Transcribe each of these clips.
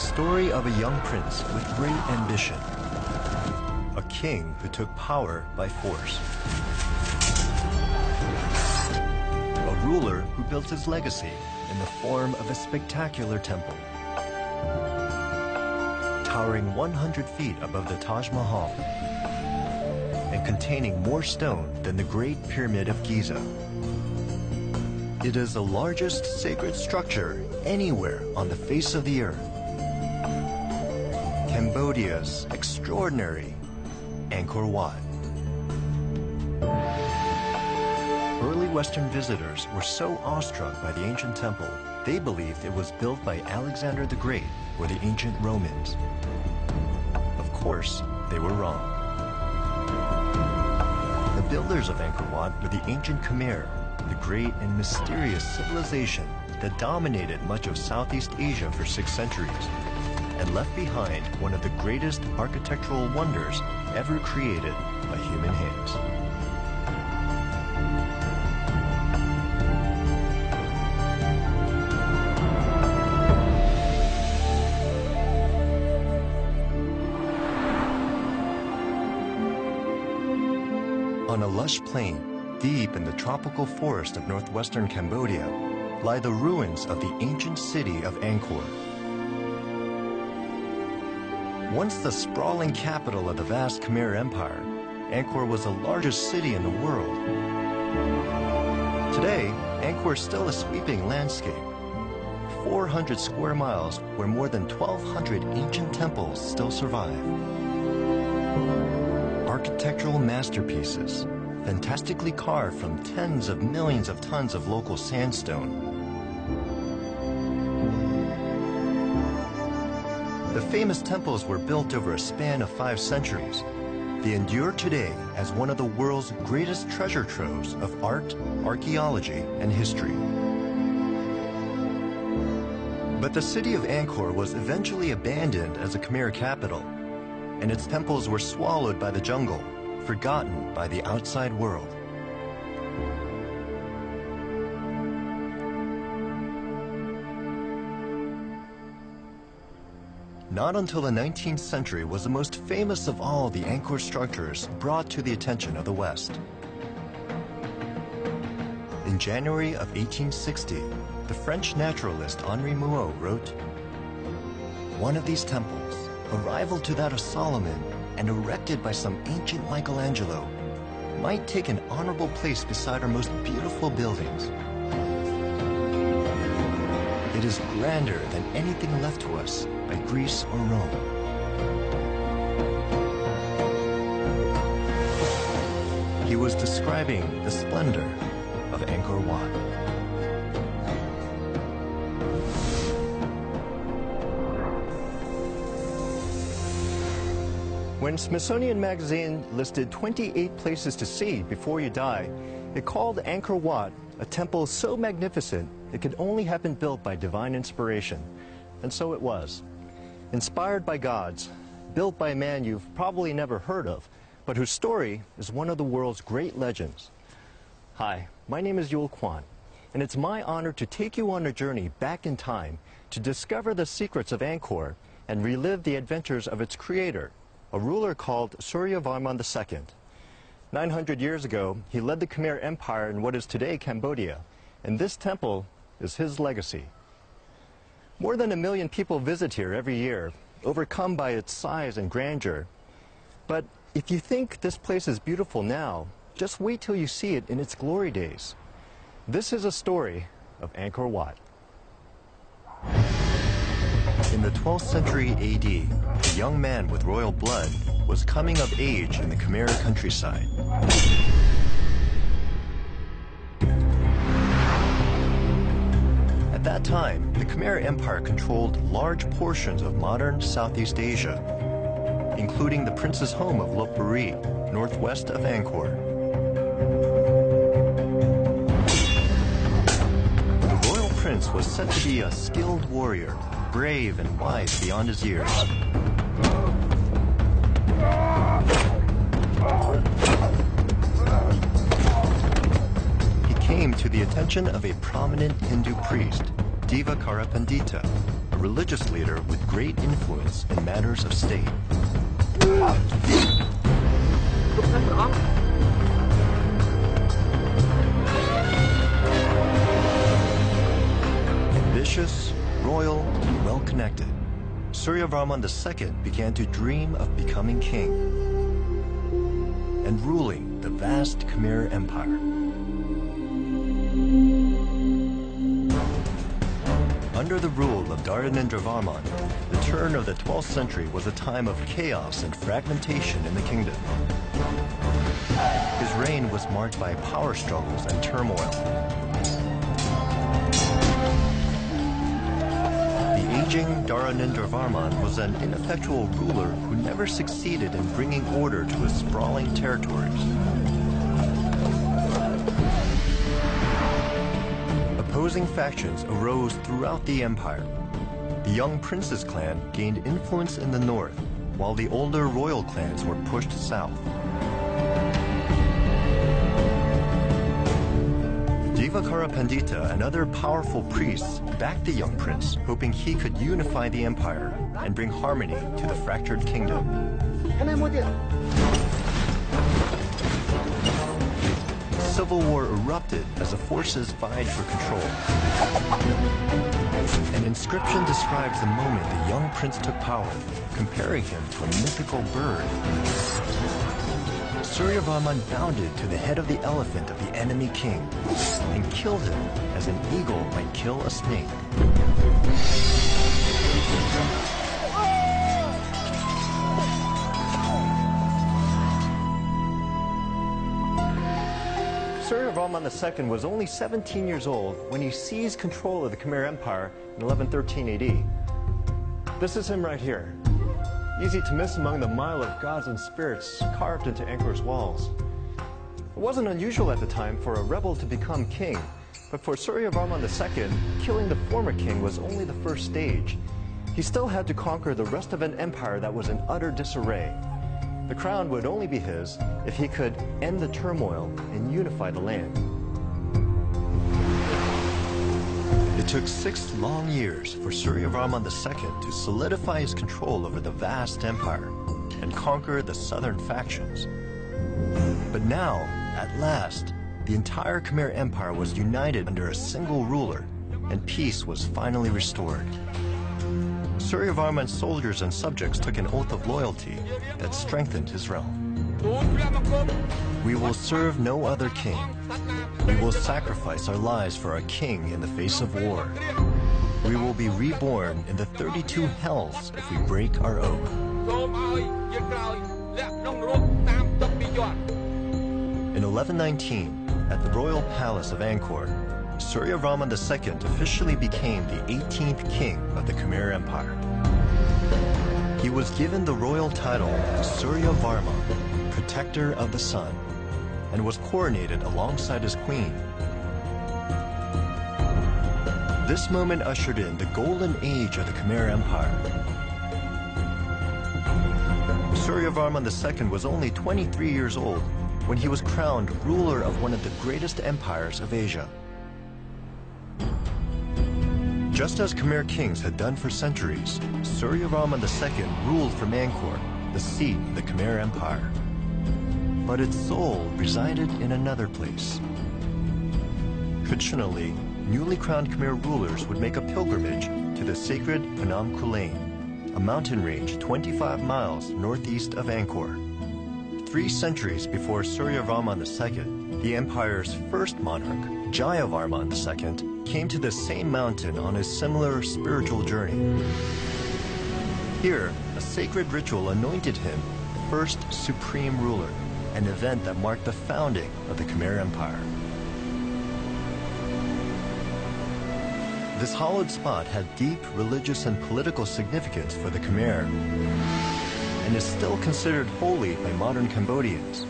story of a young prince with great ambition. A king who took power by force. A ruler who built his legacy in the form of a spectacular temple. Towering 100 feet above the Taj Mahal and containing more stone than the Great Pyramid of Giza. It is the largest sacred structure anywhere on the face of the earth. Cambodia's extraordinary Angkor Wat. Early Western visitors were so awestruck by the ancient temple, they believed it was built by Alexander the Great or the ancient Romans. Of course, they were wrong. The builders of Angkor Wat were the ancient Khmer, the great and mysterious civilization that dominated much of Southeast Asia for 6 centuries and left behind one of the greatest architectural wonders ever created by human hands. On a lush plain, deep in the tropical forest of northwestern Cambodia, lie the ruins of the ancient city of Angkor. Once the sprawling capital of the vast Khmer Empire, Angkor was the largest city in the world. Today, Angkor is still a sweeping landscape. 400 square miles where more than 1,200 ancient temples still survive. Architectural masterpieces, fantastically carved from tens of millions of tons of local sandstone. The famous temples were built over a span of 5 centuries. They endure today as one of the world's greatest treasure troves of art, archaeology, and history. But the city of Angkor was eventually abandoned as a Khmer capital, and its temples were swallowed by the jungle, forgotten by the outside world. Not until the 19th century was the most famous of all the Angkor structures brought to the attention of the West. In January of 1860, the French naturalist Henri Mouot wrote, "One of these temples, a rival to that of Solomon and erected by some ancient Michelangelo, might take an honorable place beside our most beautiful buildings. It is grander than anything left to us by Greece or Rome." He was describing the splendor of Angkor Wat. When Smithsonian Magazine listed 28 places to see before you die, it called Angkor Wat a temple so magnificent it could only have been built by divine inspiration. And so it was. Inspired by gods, built by a man you've probably never heard of, but whose story is one of the world's great legends. Hi, my name is Yul Kwan, and it's my honor to take you on a journey back in time to discover the secrets of Angkor and relive the adventures of its creator, a ruler called Suryavarman II. 900 years ago, he led the Khmer Empire in what is today Cambodia, and this temple is his legacy. More than 1 million people visit here every year, overcome by its size and grandeur. But if you think this place is beautiful now, just wait till you see it in its glory days. This is a story of Angkor Wat. In the 12th century AD, a young man with royal blood was coming of age in the Khmer countryside. At that time, the Khmer Empire controlled large portions of modern Southeast Asia, including the prince's home of Lopburi, northwest of Angkor. The royal prince was said to be a skilled warrior, brave and wise beyond his years. He came to the attention of a prominent Hindu priest Deva Karapandita, a religious leader with great influence in matters of state. Ambitious, royal, and well-connected, Suryavarman II began to dream of becoming king and ruling the vast Khmer Empire. Under the rule of Dharanendravarman, the turn of the 12th century was a time of chaos and fragmentation in the kingdom. His reign was marked by power struggles and turmoil. The aging Dharanendravarman was an ineffectual ruler who never succeeded in bringing order to his sprawling territories. Opposing factions arose throughout the empire. The young prince's clan gained influence in the north, while the older royal clans were pushed south. Devakara Pandita and other powerful priests backed the young prince, hoping he could unify the empire and bring harmony to the fractured kingdom. Civil war erupted as the forces vied for control. An inscription describes the moment the young prince took power, comparing him to a mythical bird. Suryavarman bounded to the head of the elephant of the enemy king and killed him as an eagle might kill a snake. Suryavarman II was only 17 years old when he seized control of the Khmer Empire in 1113 AD. This is him right here. Easy to miss among the mile of gods and spirits carved into Angkor's walls. It wasn't unusual at the time for a rebel to become king, but for Suryavarman II, killing the former king was only the first stage. He still had to conquer the rest of an empire that was in utter disarray. The crown would only be his if he could end the turmoil and unify the land. It took 6 long years for Suryavarman II to solidify his control over the vast empire and conquer the southern factions. But now, at last, the entire Khmer Empire was united under a single ruler, and peace was finally restored. Suryavarman's soldiers and subjects took an oath of loyalty that strengthened his realm. We will serve no other king. We will sacrifice our lives for our king in the face of war. We will be reborn in the 32 hells if we break our oath. In 1119, at the royal palace of Angkor, Suryavarman II officially became the 18th king of the Khmer Empire. He was given the royal title Suryavarman, Protector of the Sun, and was coronated alongside his queen. This moment ushered in the golden age of the Khmer Empire. Suryavarman II was only 23 years old when he was crowned ruler of one of the greatest empires of Asia. Just as Khmer kings had done for centuries, Suryavarman II ruled from Angkor, the seat of the Khmer Empire. But its soul resided in another place. Traditionally, newly crowned Khmer rulers would make a pilgrimage to the sacred Phnom Kulen, a mountain range 25 miles northeast of Angkor. 3 centuries before Suryavarman II, the empire's first monarch, Jayavarman II, came to the same mountain on a similar spiritual journey. Here, a sacred ritual anointed him first supreme ruler, an event that marked the founding of the Khmer Empire. This hallowed spot had deep religious and political significance for the Khmer, and is still considered holy by modern Cambodians.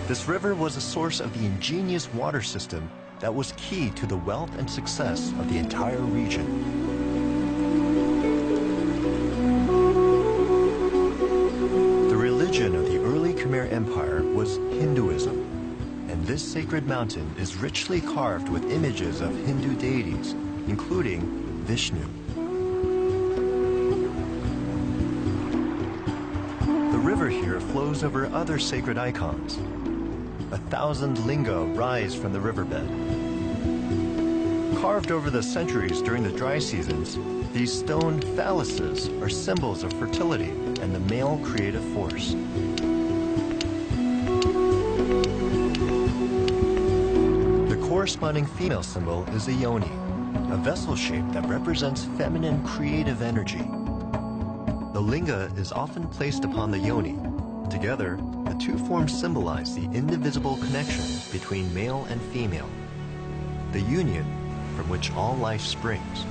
This river was a source of the ingenious water system that was key to the wealth and success of the entire region. The religion of the early Khmer Empire was Hinduism, and and this sacred mountain is richly carved with images of Hindu deities, including Vishnu. The river here flows over other sacred icons. 1,000 linga rise from the riverbed. Carved over the centuries during the dry seasons, these stone phalluses are symbols of fertility and the male creative force. The corresponding female symbol is a yoni, a vessel shape that represents feminine creative energy. The linga is often placed upon the yoni. Together, the two forms symbolize the indivisible connection between male and female, the union from which all life springs.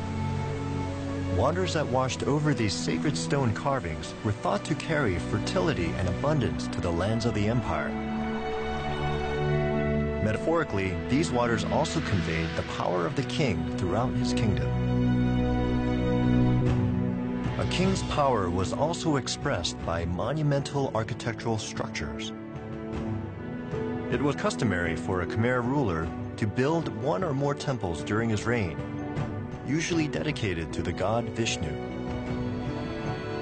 Waters that washed over these sacred stone carvings were thought to carry fertility and abundance to the lands of the empire. Metaphorically, these waters also conveyed the power of the king throughout his kingdom. A king's power was also expressed by monumental architectural structures. It was customary for a Khmer ruler to build one or more temples during his reign, usually dedicated to the god Vishnu.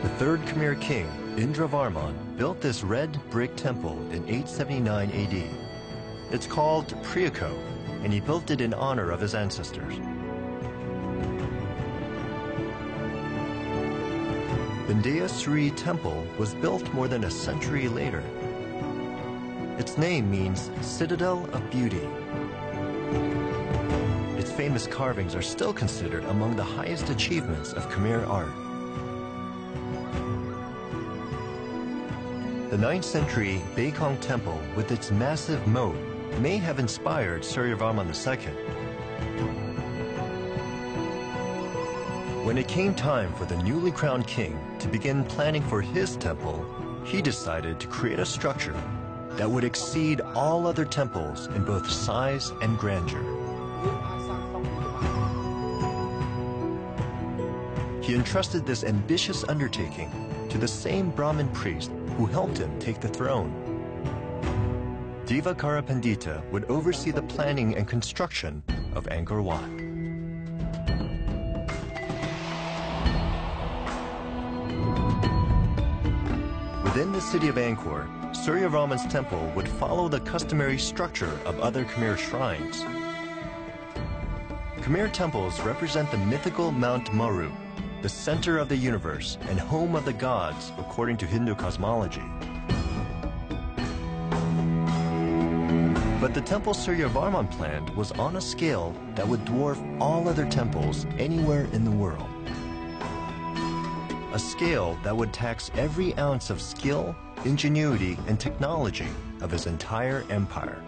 The third Khmer king, Indravarman, built this red brick temple in 879 AD. It's called Priako, and he built it in honor of his ancestors. Bindaya Sri Temple was built more than a century later. Its name means Citadel of Beauty. Its famous carvings are still considered among the highest achievements of Khmer art. The 9th century Baekong Temple, with its massive moat, may have inspired Suryavarman II. When it came time for the newly crowned king to begin planning for his temple, he decided to create a structure that would exceed all other temples in both size and grandeur. He entrusted this ambitious undertaking to the same Brahmin priest who helped him take the throne. Divakara Pandita would oversee the planning and construction of Angkor Wat. Within the city of Angkor, Suryavarman's temple would follow the customary structure of other Khmer shrines. Khmer temples represent the mythical Mount Meru, the center of the universe and home of the gods according to Hindu cosmology. But the temple Suryavarman planned was on a scale that would dwarf all other temples anywhere in the world. A scale that would tax every ounce of skill, ingenuity, and technology of his entire empire.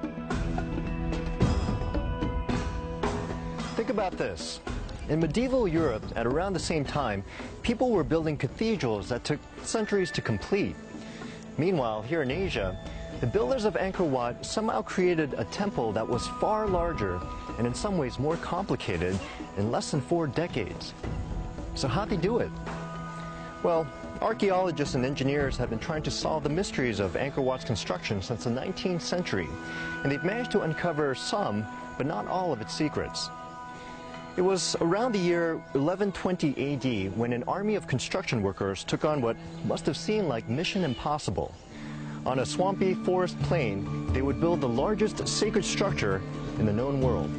Think about this. In medieval Europe, at around the same time, people were building cathedrals that took centuries to complete. Meanwhile, here in Asia, the builders of Angkor Wat somehow created a temple that was far larger and in some ways more complicated in less than 4 decades. So how'd they do it? Well, archaeologists and engineers have been trying to solve the mysteries of Angkor Wat's construction since the 19th century, and they've managed to uncover some, but not all of its secrets. It was around the year 1120 AD when an army of construction workers took on what must have seemed like mission impossible. On a swampy forest plain, they would build the largest sacred structure in the known world.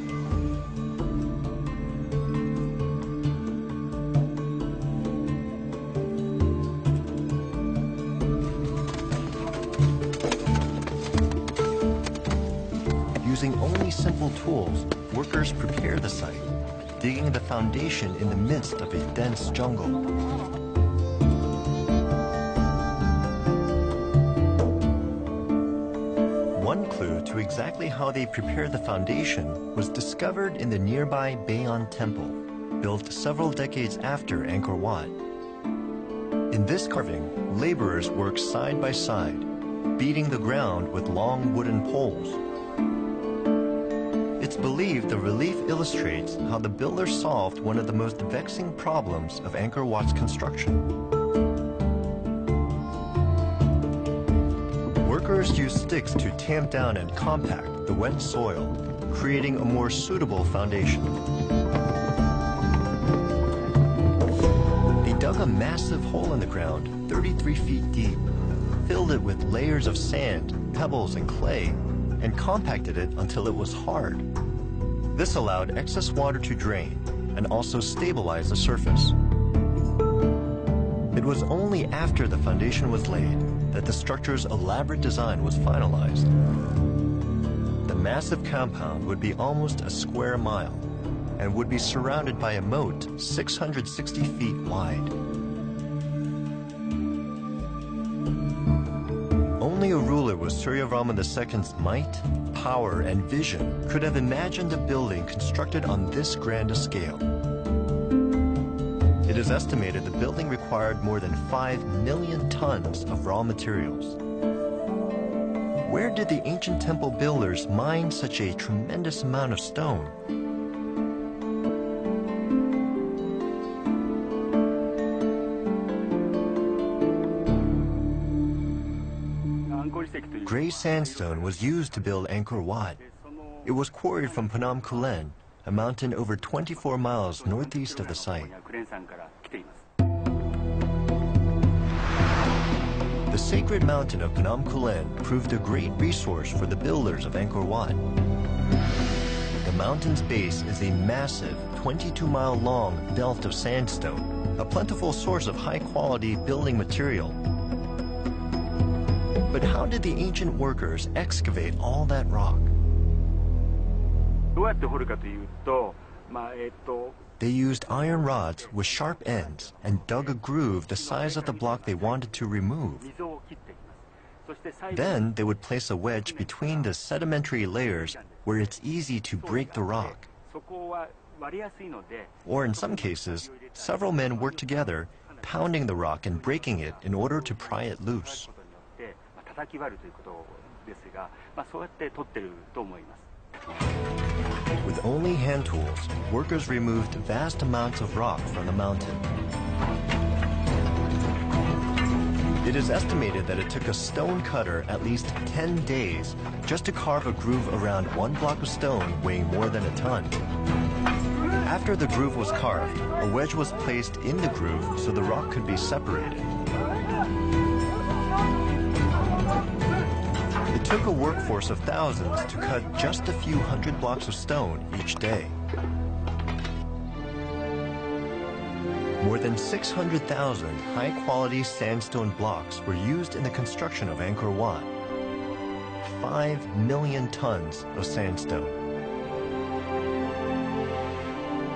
Using only simple tools, workers prepare the site, digging the foundation in the midst of a dense jungle. One clue to exactly how they prepared the foundation was discovered in the nearby Bayon Temple, built several decades after Angkor Wat. In this carving, laborers work side by side, beating the ground with long wooden poles. It's believed the relief illustrates how the builders solved one of the most vexing problems of Angkor Wat's construction. Workers Workers used sticks to tamp down and compact the wet soil, creating a more suitable foundation. They dug a massive hole in the ground, 33 feet deep, filled it with layers of sand, pebbles, and clay, and compacted it until it was hard. This allowed excess water to drain and also stabilize the surface. It was only after the foundation was laid that the structure's elaborate design was finalized. The massive compound would be almost a square mile and would be surrounded by a moat 660 feet wide. Only a ruler with Suryavarman II's might, power, and vision could have imagined a building constructed on this grand a scale. It is estimated the building required more than 5 million tons of raw materials. Where did the ancient temple builders mine such a tremendous amount of stone? Gray sandstone was used to build Angkor Wat. It was quarried from Phnom Kulen, a mountain over 24 miles northeast of the site. The sacred mountain of Phnom Kulen proved a great resource for the builders of Angkor Wat. The mountain's base is a massive 22-mile-long belt of sandstone, a plentiful source of high-quality building material. But how did the ancient workers excavate all that rock? They used iron rods with sharp ends and dug a groove the size of the block they wanted to remove. Then they would place a wedge between the sedimentary layers where it's easy to break the rock. Or in some cases, several men worked together, pounding the rock and breaking it in order to pry it loose. With only hand tools, workers removed vast amounts of rock from the mountain. It is estimated that it took a stone cutter at least 10 days just to carve a groove around one block of stone weighing more than a ton. After the groove was carved, a wedge was placed in the groove so the rock could be separated. It took a workforce of thousands to cut just a few hundred blocks of stone each day. More than 600,000 high-quality sandstone blocks were used in the construction of Angkor Wat. 5 million tons of sandstone.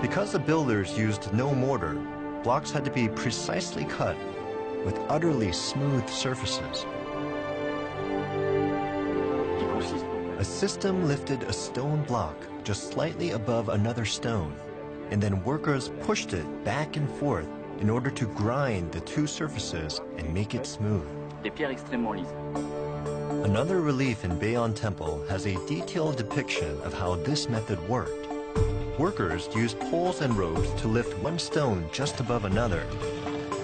Because the builders used no mortar, blocks had to be precisely cut with utterly smooth surfaces. A system lifted a stone block just slightly above another stone, and then workers pushed it back and forth in order to grind the two surfaces and make it smooth. Another relief in Bayon Temple has a detailed depiction of how this method worked. Workers used poles and ropes to lift one stone just above another.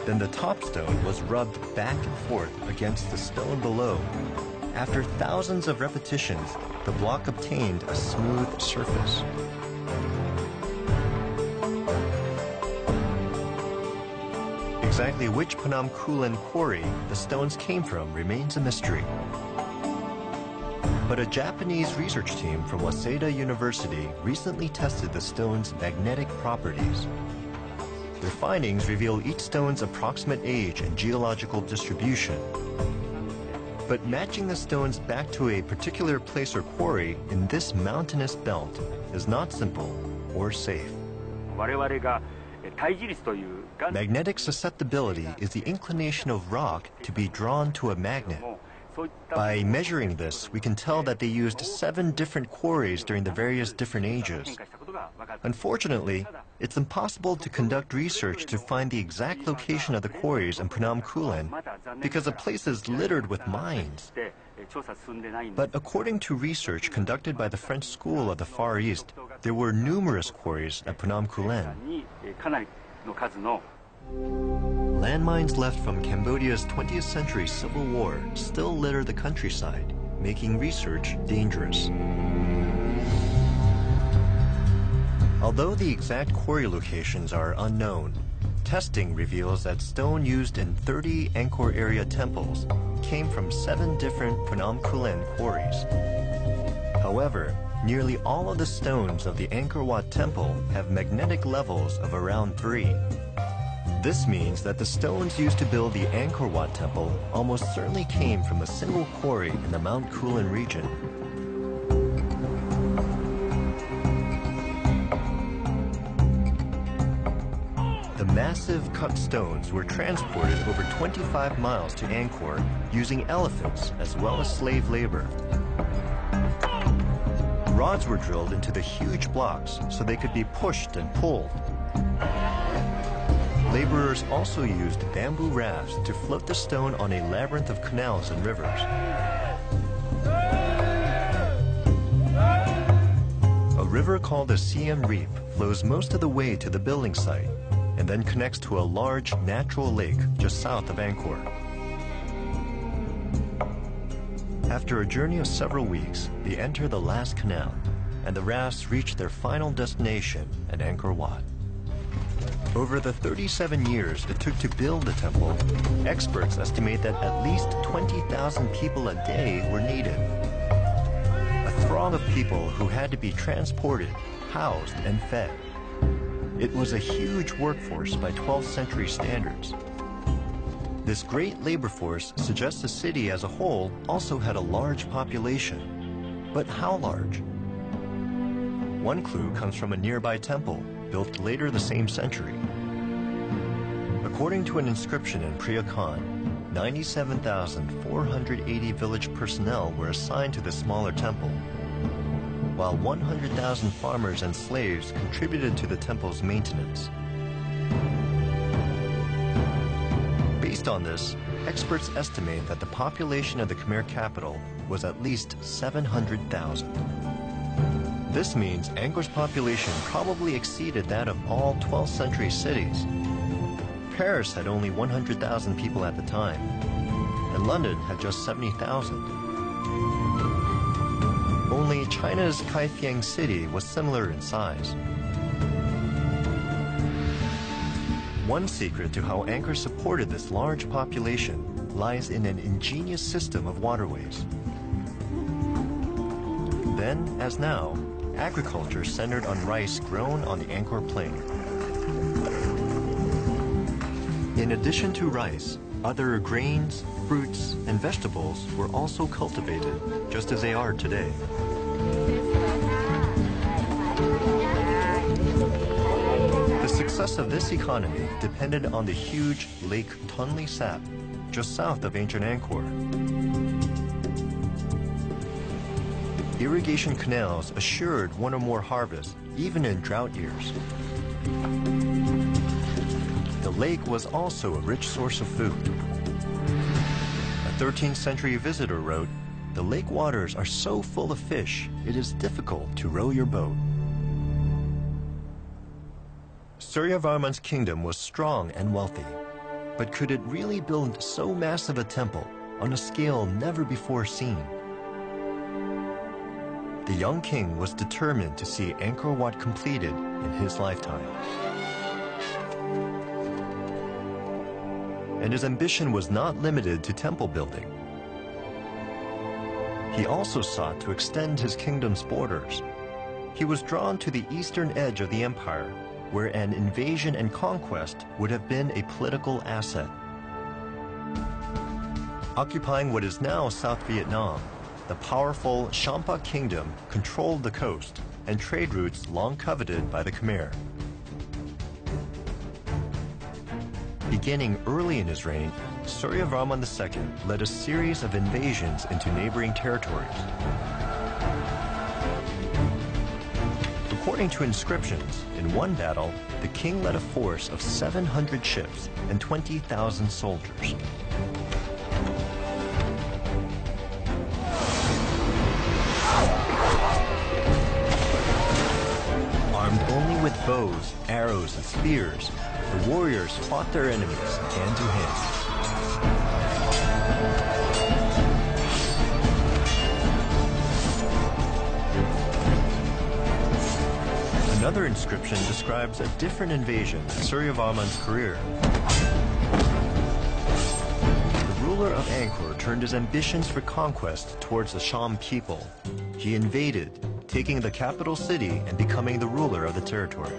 Then the top stone was rubbed back and forth against the stone below. After thousands of repetitions, the block obtained a smooth surface. Exactly which Phnom Kulen quarry the stones came from remains a mystery. But a Japanese research team from Waseda University recently tested the stone's magnetic properties. Their findings reveal each stone's approximate age and geological distribution. But matching the stones back to a particular place or quarry in this mountainous belt is not simple or safe. Magnetic susceptibility is the inclination of rock to be drawn to a magnet. By measuring this, we can tell that they used 7 different quarries during the various different ages. Unfortunately, it's impossible to conduct research to find the exact location of the quarries in Phnom Kulen because the place is littered with mines. But according to research conducted by the French School of the Far East, there were numerous quarries at Phnom Kulen. Landmines left from Cambodia's 20th century civil war still litter the countryside. making research dangerous. Although the exact quarry locations are unknown, testing reveals that stone used in 30 Angkor area temples came from 7 different Phnom Kulen quarries. However, nearly all of the stones of the Angkor Wat temple have magnetic levels of around 3. This means that the stones used to build the Angkor Wat temple almost certainly came from a single quarry in the Mount Kulin region. The massive cut stones were transported over 25 miles to Angkor using elephants as well as slave labor. Rods were drilled into the huge blocks so they could be pushed and pulled. Laborers also used bamboo rafts to float the stone on a labyrinth of canals and rivers. A river called the Siem Reap flows most of the way to the building site and then connects to a large natural lake just south of Angkor. After a journey of several weeks, they enter the last canal, and the rafts reach their final destination at Angkor Wat. Over the 37 years it took to build the temple, experts estimate that at least 20,000 people a day were needed. A throng of people who had to be transported, housed, and fed. It was a huge workforce by 12th century standards. This great labor force suggests the city as a whole also had a large population. But how large? One clue comes from a nearby temple, built later the same century. According to an inscription in Preah Khan, 97,480 village personnel were assigned to the smaller temple, while 100,000 farmers and slaves contributed to the temple's maintenance. Based on this, experts estimate that the population of the Khmer capital was at least 700,000. This means Angkor's population probably exceeded that of all 12th century cities. Paris had only 100,000 people at the time, and London had just 70,000. Only China's Kaifeng city was similar in size. One secret to how Angkor supported this large population lies in an ingenious system of waterways. Then, as now, agriculture centered on rice grown on the Angkor Plain. In addition to rice, other grains, fruits, and vegetables were also cultivated, just as they are today. The success of this economy depended on the huge Lake Tonle Sap, just south of ancient Angkor. Irrigation canals assured one or more harvests, even in drought years. The lake was also a rich source of food. A 13th century visitor wrote, "The lake waters are so full of fish, it is difficult to row your boat." Suryavarman's kingdom was strong and wealthy, but could it really build so massive a temple on a scale never before seen? The young king was determined to see Angkor Wat completed in his lifetime. And his ambition was not limited to temple building. He also sought to extend his kingdom's borders. He was drawn to the eastern edge of the empire, where an invasion and conquest would have been a political asset. Occupying what is now South Vietnam, the powerful Champa kingdom controlled the coast and trade routes long coveted by the Khmer. Beginning early in his reign, Suryavarman II led a series of invasions into neighboring territories. According to inscriptions, in one battle, the king led a force of 700 ships and 20,000 soldiers. Armed only with bows, arrows, and spears, the warriors fought their enemies hand to hand. Another inscription describes a different invasion in Suryavarman's career. The ruler of Angkor turned his ambitions for conquest towards the Sham people. He invaded, taking the capital city and becoming the ruler of the territory.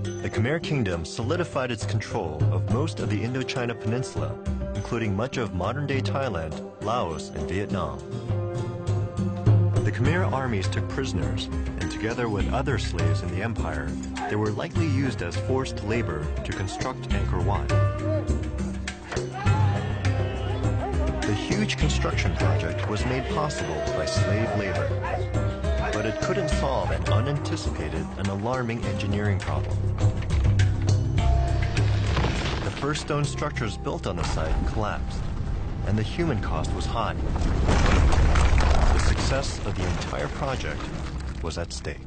The Khmer Kingdom solidified its control of most of the Indochina Peninsula, including much of modern-day Thailand, Laos, and Vietnam. The Khmer armies took prisoners, and together with other slaves in the empire, they were likely used as forced labor to construct Angkor Wat. The huge construction project was made possible by slave labor, but it couldn't solve an unanticipated and alarming engineering problem. The first stone structures built on the site collapsed, and the human cost was high. The success of the entire project was at stake.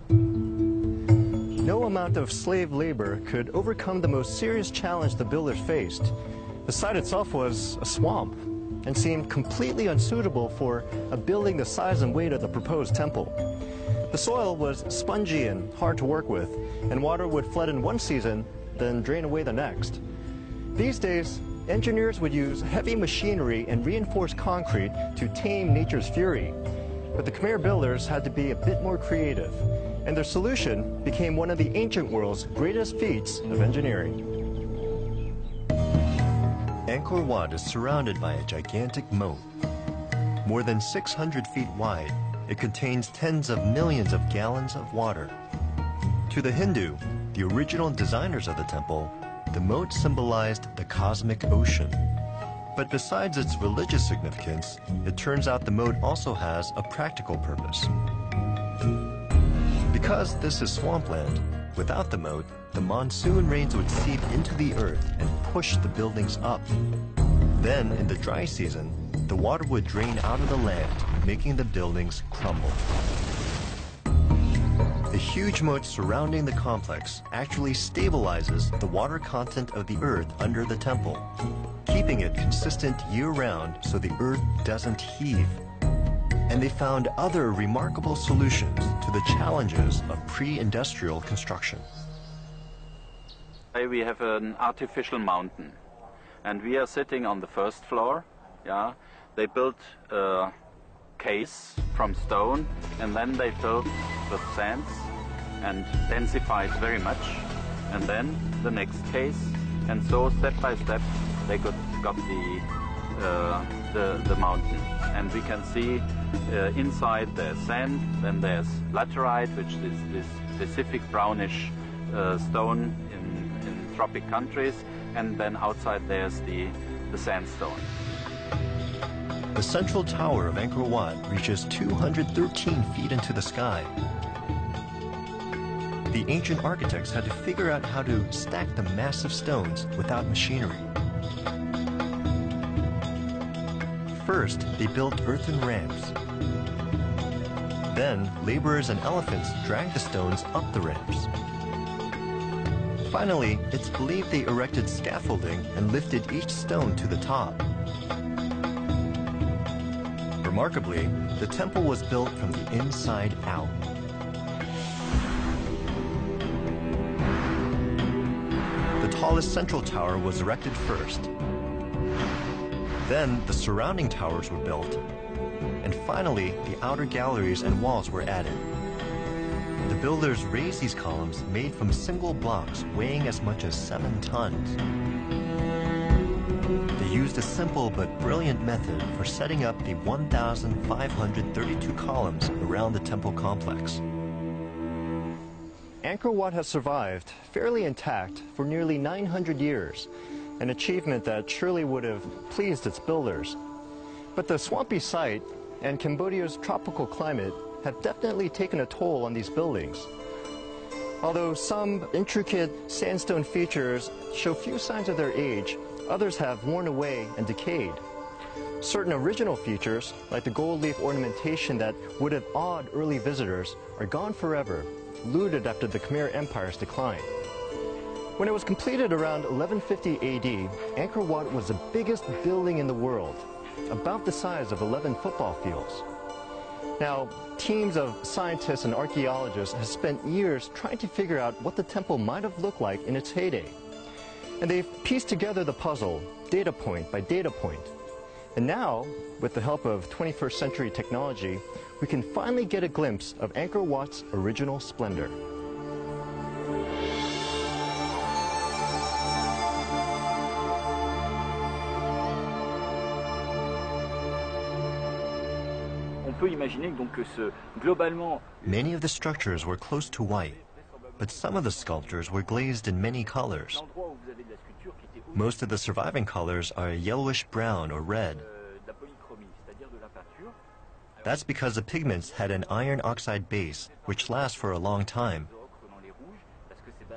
No amount of slave labor could overcome the most serious challenge the builders faced. The site itself was a swamp and seemed completely unsuitable for a building the size and weight of the proposed temple. The soil was spongy and hard to work with, and water would flood in one season, then drain away the next. These days, engineers would use heavy machinery and reinforced concrete to tame nature's fury. But the Khmer builders had to be a bit more creative, and their solution became one of the ancient world's greatest feats of engineering. Angkor Wat is surrounded by a gigantic moat. More than 600 feet wide, it contains tens of millions of gallons of water. To the Hindu, the original designers of the temple, the moat symbolized the cosmic ocean. But besides its religious significance, it turns out the moat also has a practical purpose. Because this is swampland, without the moat, the monsoon rains would seep into the earth and push the buildings up. Then, in the dry season, the water would drain out of the land, making the buildings crumble. The huge moat surrounding the complex actually stabilizes the water content of the earth under the temple, keeping it consistent year-round so the earth doesn't heave. And they found other remarkable solutions to the challenges of pre-industrial construction. We have an artificial mountain, and we are sitting on the first floor. Yeah, they built a case from stone, and then they filled with sands and densified very much, and then the next case, and so step by step they got the mountain. And we can see inside there's sand, then there's laterite, which is this specific brownish stone in tropic countries, and then outside there's the sandstone. The central tower of Angkor Wat reaches 213 feet into the sky. The ancient architects had to figure out how to stack the massive stones without machinery. First, they built earthen ramps. Then, laborers and elephants dragged the stones up the ramps. Finally, it's believed they erected scaffolding and lifted each stone to the top. Remarkably, the temple was built from the inside out. The tallest central tower was erected first. Then the surrounding towers were built. And finally, the outer galleries and walls were added. The builders raised these columns made from single blocks weighing as much as 7 tons. They used a simple but brilliant method for setting up the 1,532 columns around the temple complex. Angkor Wat has survived fairly intact for nearly 900 years, an achievement that surely would have pleased its builders. But the swampy site and Cambodia's tropical climate have definitely taken a toll on these buildings. Although some intricate sandstone features show few signs of their age, others have worn away and decayed. Certain original features, like the gold leaf ornamentation that would have awed early visitors, are gone forever, looted after the Khmer Empire's decline. When it was completed around 1150 AD, Angkor Wat was the biggest building in the world, about the size of 11 football fields. Now, teams of scientists and archaeologists have spent years trying to figure out what the temple might have looked like in its heyday. And they've pieced together the puzzle, data point by data point. And now, with the help of 21st century technology, we can finally get a glimpse of Angkor Wat's original splendor. Many of the structures were close to white, but some of the sculptures were glazed in many colors. Most of the surviving colors are yellowish brown or red. That's because the pigments had an iron oxide base, which lasts for a long time.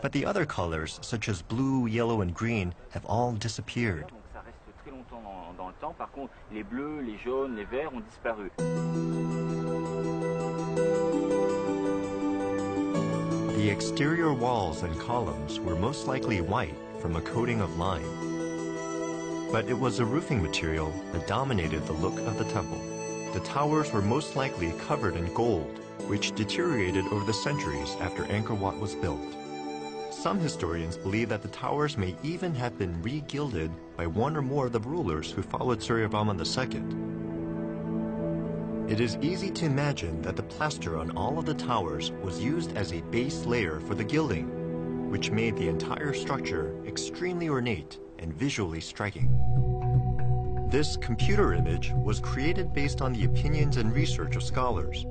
But the other colors, such as blue, yellow, and green, have all disappeared. The exterior walls and columns were most likely white from a coating of lime. But it was the roofing material that dominated the look of the temple. The towers were most likely covered in gold, which deteriorated over the centuries after Angkor Wat was built. Some historians believe that the towers may even have been re-gilded by one or more of the rulers who followed Suryavarman II. It is easy to imagine that the plaster on all of the towers was used as a base layer for the gilding, which made the entire structure extremely ornate and visually striking. This computer image was created based on the opinions and research of scholars.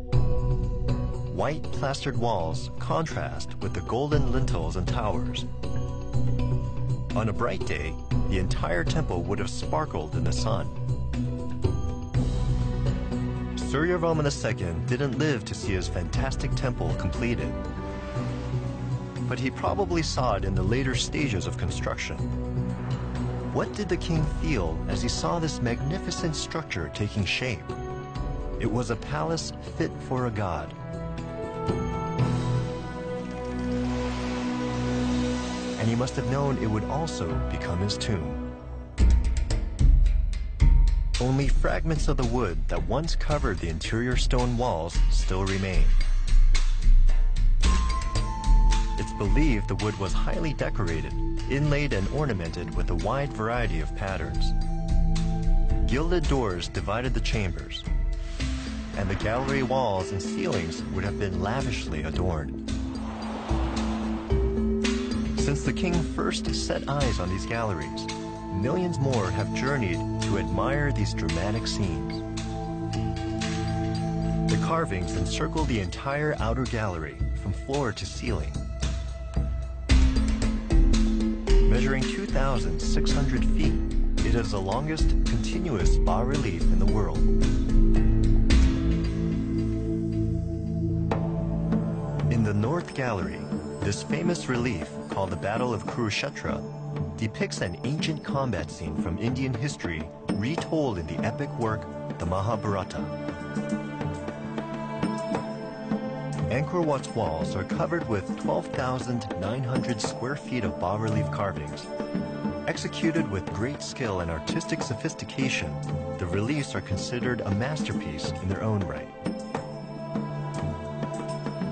White plastered walls contrast with the golden lintels and towers. On a bright day, the entire temple would have sparkled in the sun. Suryavarman II didn't live to see his fantastic temple completed, but he probably saw it in the later stages of construction. What did the king feel as he saw this magnificent structure taking shape? It was a palace fit for a god. And he must have known it would also become his tomb. Only fragments of the wood that once covered the interior stone walls still remain. It's believed the wood was highly decorated, inlaid and ornamented with a wide variety of patterns. Gilded doors divided the chambers, and the gallery walls and ceilings would have been lavishly adorned. Since the king first set eyes on these galleries, millions more have journeyed to admire these dramatic scenes. The carvings encircle the entire outer gallery from floor to ceiling. Measuring 2,600 feet, it is the longest continuous bas-relief in the world. In the North Gallery, this famous relief, called the Battle of Kurukshetra, depicts an ancient combat scene from Indian history retold in the epic work, the Mahabharata. Angkor Wat's walls are covered with 12,900 square feet of bas-relief carvings. Executed with great skill and artistic sophistication, the reliefs are considered a masterpiece in their own right.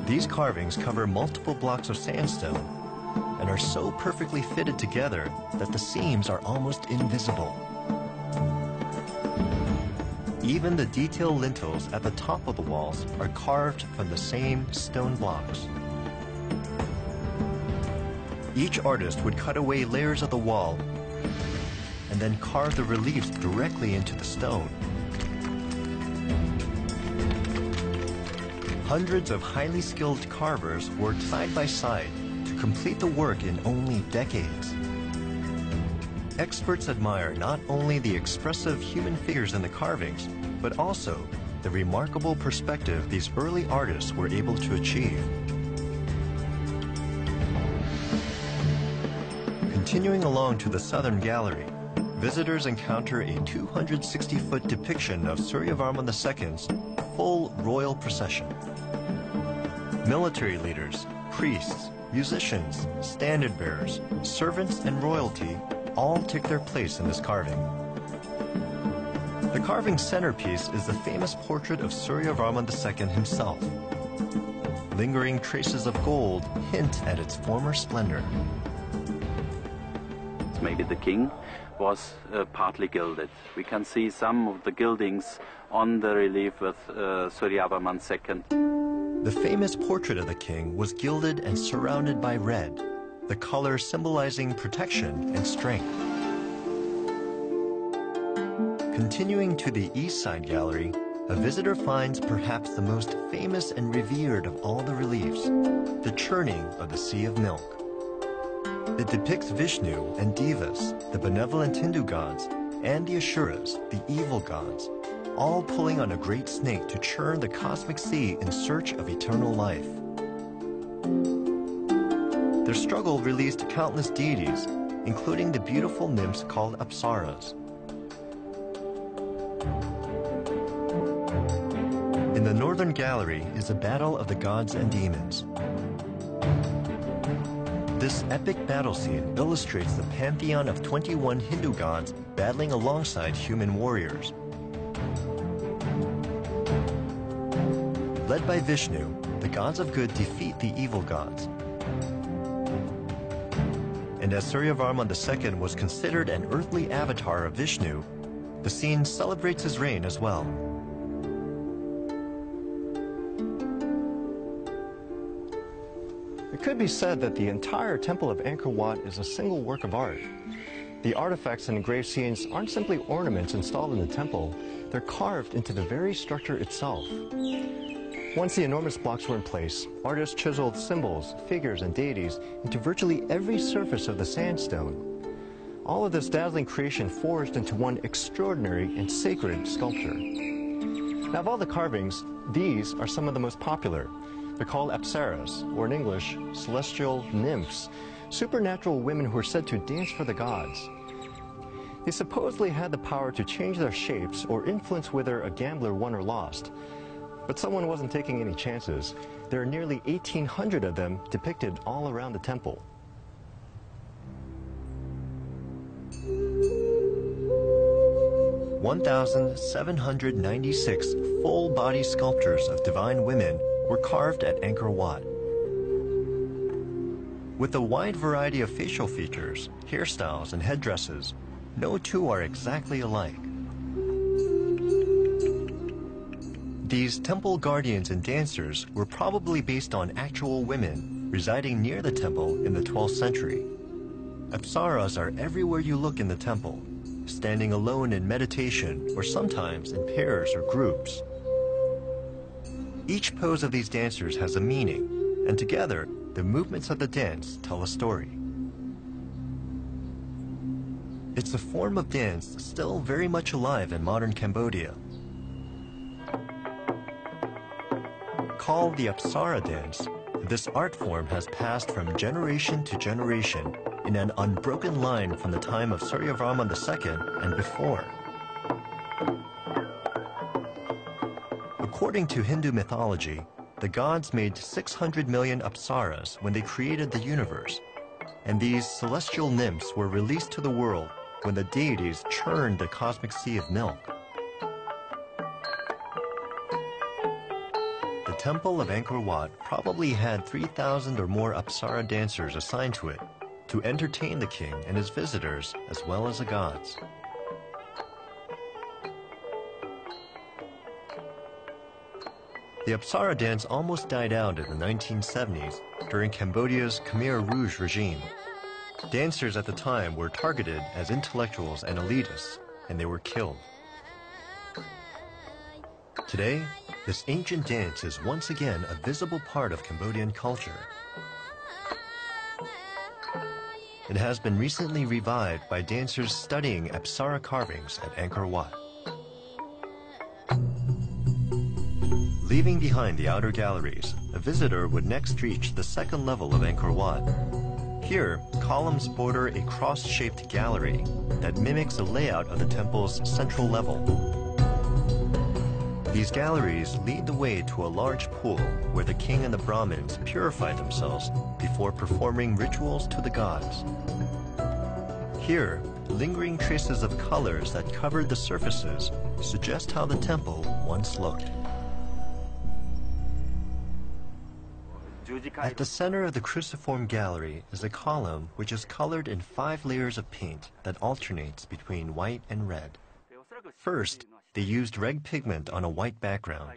These carvings cover multiple blocks of sandstone and are so perfectly fitted together that the seams are almost invisible. Even the detailed lintels at the top of the walls are carved from the same stone blocks. Each artist would cut away layers of the wall and then carve the reliefs directly into the stone. Hundreds of highly skilled carvers worked side by side to complete the work in only decades. Experts admire not only the expressive human figures in the carvings, but also the remarkable perspective these early artists were able to achieve. Continuing along to the southern gallery, visitors encounter a 260-foot depiction of Suryavarman II's full royal procession. Military leaders, priests, musicians, standard bearers, servants, and royalty all take their place in this carving. The carving's centerpiece is the famous portrait of Suryavarman II himself. Lingering traces of gold hint at its former splendor. Maybe the king was partly gilded. We can see some of the gildings on the relief with Suryavarman II. The famous portrait of the king was gilded and surrounded by red, the color symbolizing protection and strength. Continuing to the east side gallery, a visitor finds perhaps the most famous and revered of all the reliefs, the churning of the Sea of Milk. It depicts Vishnu and Devas, the benevolent Hindu gods, and the Asuras, the evil gods, all pulling on a great snake to churn the cosmic sea in search of eternal life. Their struggle released countless deities, including the beautiful nymphs called Apsaras. In the northern gallery is a battle of the gods and demons. This epic battle scene illustrates the pantheon of 21 Hindu gods battling alongside human warriors. Led by Vishnu, the gods of good defeat the evil gods. And as Suryavarman II was considered an earthly avatar of Vishnu, the scene celebrates his reign as well. It could be said that the entire temple of Angkor Wat is a single work of art. The artifacts and engraved scenes aren't simply ornaments installed in the temple, they're carved into the very structure itself. Once the enormous blocks were in place, artists chiseled symbols, figures, and deities into virtually every surface of the sandstone. All of this dazzling creation forged into one extraordinary and sacred sculpture. Now, of all the carvings, these are some of the most popular. They're called Apsaras, or in English, celestial nymphs, supernatural women who are said to dance for the gods. They supposedly had the power to change their shapes or influence whether a gambler won or lost. But someone wasn't taking any chances. There are nearly 1,800 of them depicted all around the temple. "1,796 full-body sculptures of divine women were carved at Angkor Wat. With a wide variety of facial features, hairstyles, and headdresses, no two are exactly alike. These temple guardians and dancers were probably based on actual women residing near the temple in the 12th century. Apsaras are everywhere you look in the temple, standing alone in meditation or sometimes in pairs or groups. Each pose of these dancers has a meaning, and together, the movements of the dance tell a story. It's a form of dance still very much alive in modern Cambodia. Called the Apsara dance, this art form has passed from generation to generation in an unbroken line from the time of Suryavarman II and before. According to Hindu mythology, the gods made 600 million Apsaras when they created the universe, and these celestial nymphs were released to the world when the deities churned the cosmic sea of milk. The temple of Angkor Wat probably had 3,000 or more Apsara dancers assigned to it to entertain the king and his visitors as well as the gods. The Apsara dance almost died out in the 1970s during Cambodia's Khmer Rouge regime. Dancers at the time were targeted as intellectuals and elitists, and they were killed. Today, this ancient dance is once again a visible part of Cambodian culture. It has been recently revived by dancers studying Apsara carvings at Angkor Wat. Leaving behind the outer galleries, a visitor would next reach the second level of Angkor Wat. Here, columns border a cross-shaped gallery that mimics the layout of the temple's central level. These galleries lead the way to a large pool where the king and the Brahmins purify themselves before performing rituals to the gods. Here, lingering traces of colors that covered the surfaces suggest how the temple once looked. At the center of the cruciform gallery is a column which is colored in 5 layers of paint that alternates between white and red. First, they used red pigment on a white background.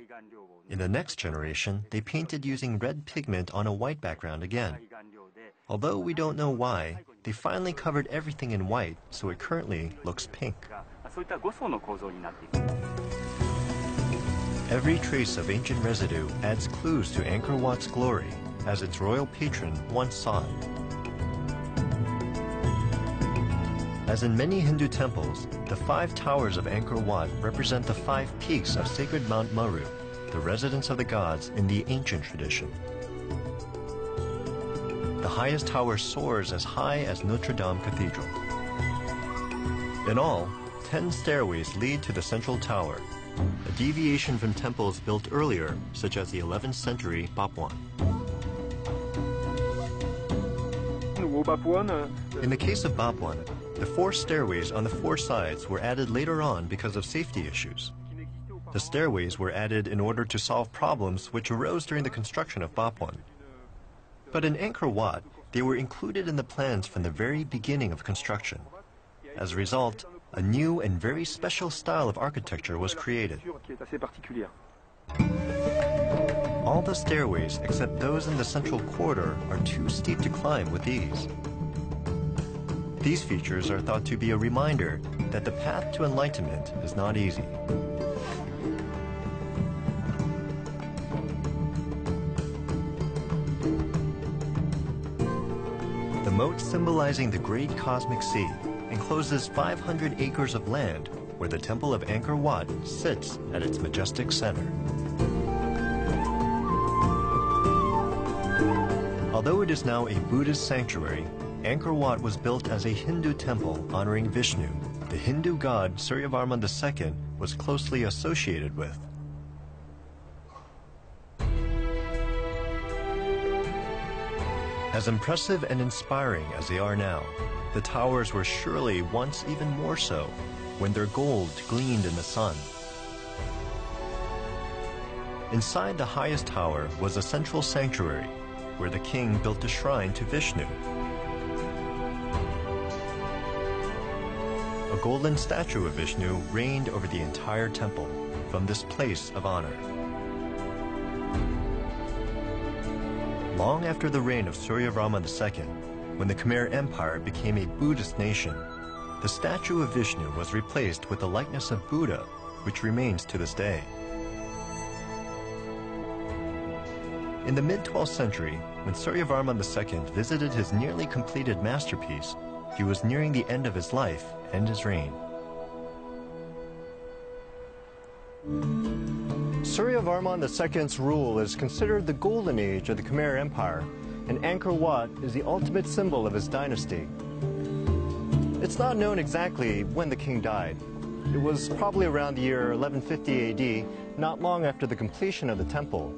In the next generation, they painted using red pigment on a white background again. Although we don't know why, they finally covered everything in white, so it currently looks pink. Every trace of ancient residue adds clues to Angkor Wat's glory, as its royal patron once saw it. As in many Hindu temples, the 5 towers of Angkor Wat represent the 5 peaks of sacred Mount Meru, the residence of the gods in the ancient tradition. The highest tower soars as high as Notre Dame Cathedral. In all, 10 stairways lead to the central tower, a deviation from temples built earlier, such as the 11th century Bapwan. In the case of Bapwan, the 4 stairways on the 4 sides were added later on because of safety issues. The stairways were added in order to solve problems which arose during the construction of Bapwan. But in Angkor Wat, they were included in the plans from the very beginning of construction. As a result, a new and very special style of architecture was created. All the stairways, except those in the central corridor, are too steep to climb with ease. These features are thought to be a reminder that the path to enlightenment is not easy. The moat symbolizing the great cosmic sea encloses 500 acres of land where the Temple of Angkor Wat sits at its majestic center. Although it is now a Buddhist sanctuary, Angkor Wat was built as a Hindu temple honoring Vishnu, the Hindu god Suryavarman II was closely associated with. As impressive and inspiring as they are now, the towers were surely once even more so when their gold gleamed in the sun. Inside the highest tower was a central sanctuary where the king built a shrine to Vishnu. A golden statue of Vishnu reigned over the entire temple from this place of honor. Long after the reign of Suryavarman II, when the Khmer Empire became a Buddhist nation, the statue of Vishnu was replaced with the likeness of Buddha, which remains to this day. In the mid-12th century, when Suryavarman II visited his nearly completed masterpiece, he was nearing the end of his life and his reign. Suryavarman II's rule is considered the golden age of the Khmer Empire, and Angkor Wat is the ultimate symbol of his dynasty. It's not known exactly when the king died. It was probably around the year 1150 AD, not long after the completion of the temple.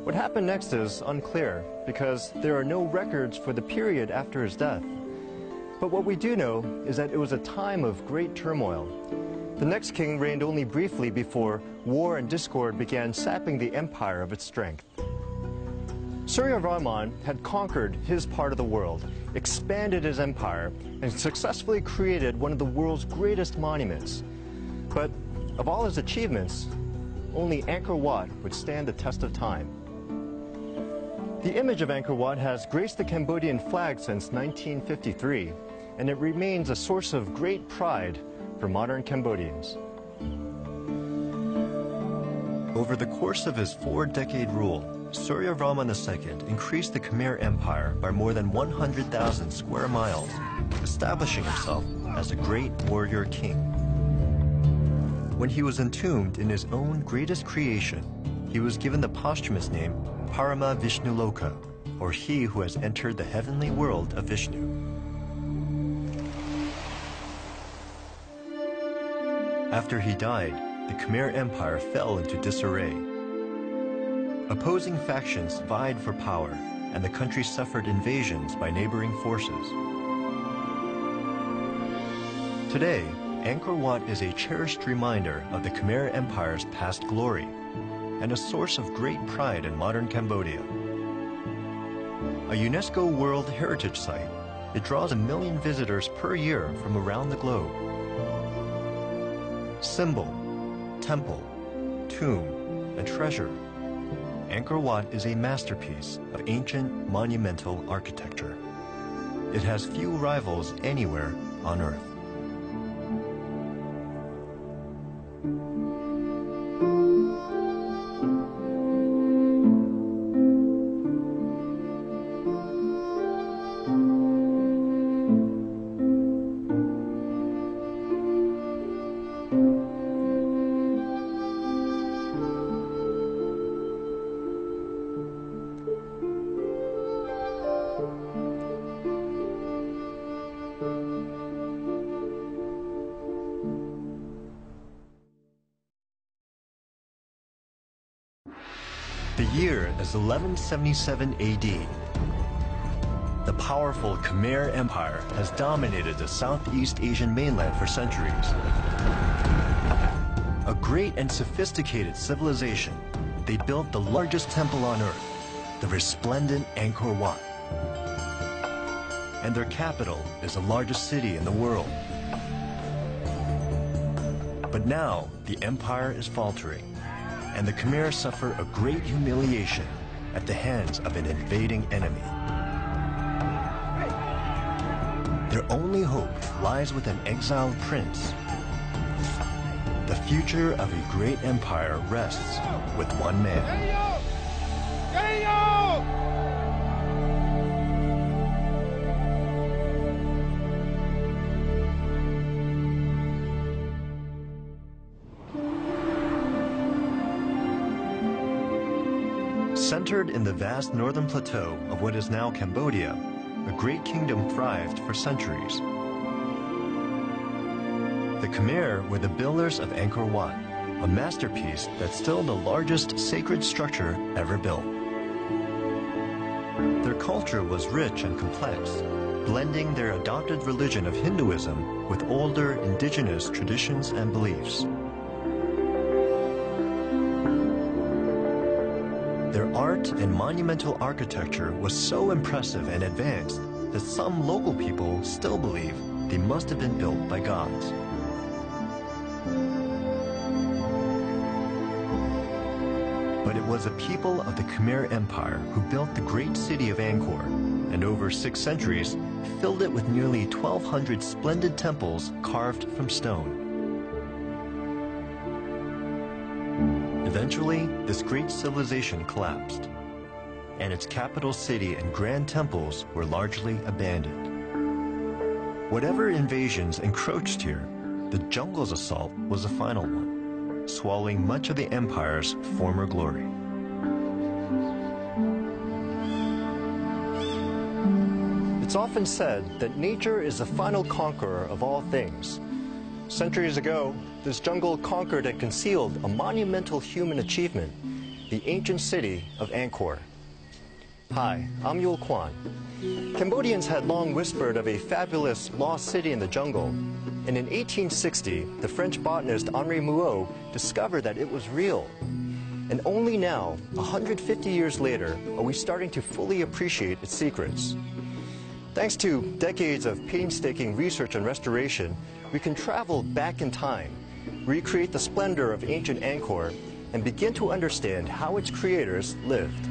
What happened next is unclear, because there are no records for the period after his death. But what we do know is that it was a time of great turmoil. The next king reigned only briefly before war and discord began sapping the empire of its strength. Suryavarman had conquered his part of the world, expanded his empire, and successfully created one of the world's greatest monuments. But of all his achievements, only Angkor Wat would stand the test of time. The image of Angkor Wat has graced the Cambodian flag since 1953, and it remains a source of great pride for modern Cambodians. Over the course of his 4-decade rule, Suryavarman II increased the Khmer Empire by more than 100,000 square miles, establishing himself as a great warrior king. When he was entombed in his own greatest creation, he was given the posthumous name Parama Vishnuloka, or he who has entered the heavenly world of Vishnu. After he died, the Khmer Empire fell into disarray. Opposing factions vied for power, and the country suffered invasions by neighboring forces. Today, Angkor Wat is a cherished reminder of the Khmer Empire's past glory and a source of great pride in modern Cambodia. A UNESCO World Heritage Site, it draws 1 million visitors per year from around the globe. Symbol, temple, tomb, and treasure, Angkor Wat is a masterpiece of ancient monumental architecture. It has few rivals anywhere on Earth. The year is 1177 AD. The powerful Khmer Empire has dominated the Southeast Asian mainland for centuries. A great and sophisticated civilization, they built the largest temple on earth, the resplendent Angkor Wat. And their capital is the largest city in the world. But now, the empire is faltering, and the Khmer suffer a great humiliation at the hands of an invading enemy. Their only hope lies with an exiled prince. The future of a great empire rests with one man. Centered in the vast northern plateau of what is now Cambodia, a great kingdom thrived for centuries. The Khmer were the builders of Angkor Wat, a masterpiece that's still the largest sacred structure ever built. Their culture was rich and complex, blending their adopted religion of Hinduism with older indigenous traditions and beliefs. Their art and monumental architecture was so impressive and advanced that some local people still believe they must have been built by gods. But it was a people of the Khmer Empire who built the great city of Angkor, and over 6 centuries filled it with nearly 1,200 splendid temples carved from stone. Eventually, this great civilization collapsed, and its capital city and grand temples were largely abandoned. Whatever invasions encroached here, the jungle's assault was the final one, swallowing much of the empire's former glory. It's often said that nature is the final conqueror of all things. Centuries ago, this jungle conquered and concealed a monumental human achievement, the ancient city of Angkor. Hi, I'm Yul Kwan. Cambodians had long whispered of a fabulous lost city in the jungle, and in 1860, the French botanist Henri Mouot discovered that it was real. And only now, 150 years later, are we starting to fully appreciate its secrets. Thanks to decades of painstaking research and restoration, we can travel back in time, recreate the splendor of ancient Angkor, and begin to understand how its creators lived.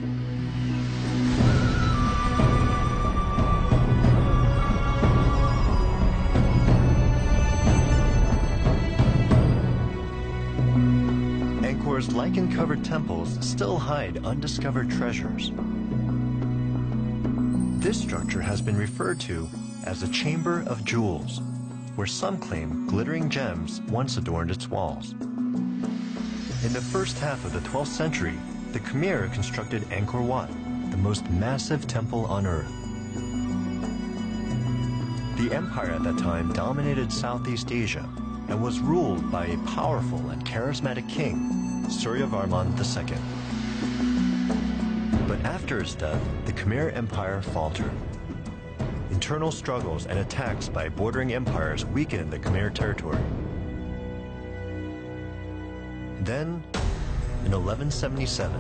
Angkor's lichen-covered temples still hide undiscovered treasures. This structure has been referred to as the Chamber of Jewels, where some claim glittering gems once adorned its walls. In the first half of the 12th century, the Khmer constructed Angkor Wat, the most massive temple on earth. The empire at that time dominated Southeast Asia and was ruled by a powerful and charismatic king, Suryavarman II. But after his death, the Khmer Empire faltered. Internal struggles and attacks by bordering empires weakened the Khmer territory. Then, in 1177,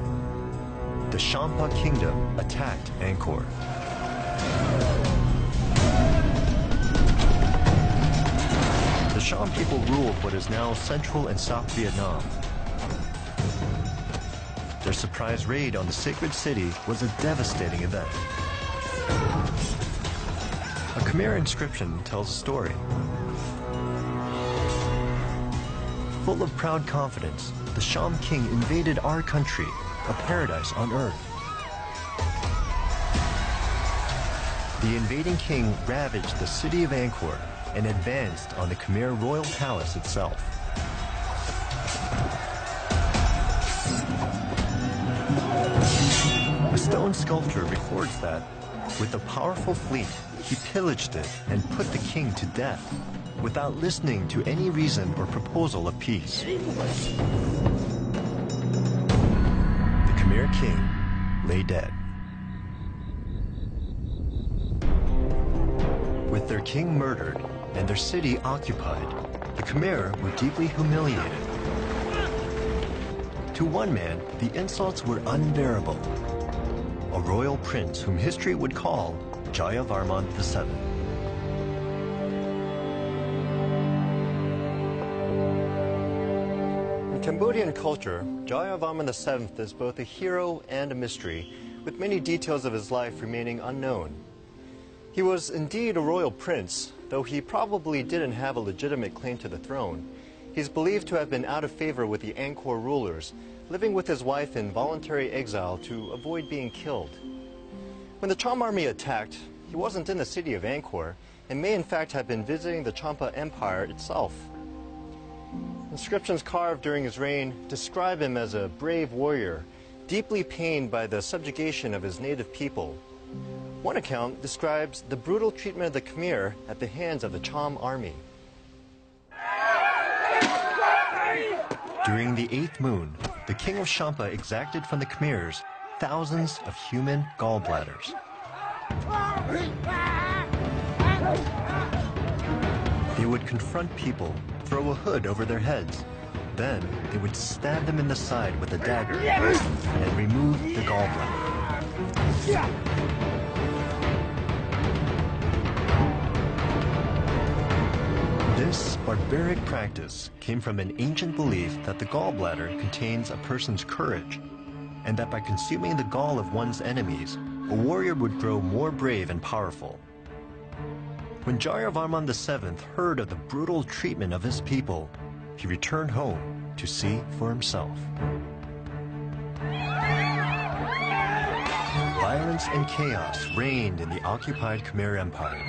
the Champa Kingdom attacked Angkor. The Cham people ruled what is now Central and South Vietnam. Their surprise raid on the sacred city was a devastating event. A Khmer inscription tells a story. Full of proud confidence, the Cham king invaded our country, a paradise on earth. The invading king ravaged the city of Angkor and advanced on the Khmer royal palace itself. A stone sculpture records that, with a powerful fleet, he pillaged it and put the king to death, without listening to any reason or proposal of peace. The Khmer king lay dead. With their king murdered and their city occupied, the Khmer were deeply humiliated. To one man, the insults were unbearable. A royal prince whom history would call Jayavarman VII. In Cambodian culture, Jayavarman VII is both a hero and a mystery, with many details of his life remaining unknown. He was indeed a royal prince, though he probably didn't have a legitimate claim to the throne. He's believed to have been out of favor with the Angkor rulers, living with his wife in voluntary exile to avoid being killed. When the Cham army attacked, he wasn't in the city of Angkor, and may in fact have been visiting the Champa Empire itself. Inscriptions carved during his reign describe him as a brave warrior, deeply pained by the subjugation of his native people. One account describes the brutal treatment of the Khmer at the hands of the Cham army. During the 8th moon, the king of Champa exacted from the Khmers thousands of human gallbladders. They would confront people, throw a hood over their heads. Then they would stab them in the side with a dagger and remove the gallbladder. This barbaric practice came from an ancient belief that the gallbladder contains a person's courage, and that by consuming the gall of one's enemies, a warrior would grow more brave and powerful. When Jayavarman VII heard of the brutal treatment of his people, he returned home to see for himself. Violence and chaos reigned in the occupied Khmer Empire.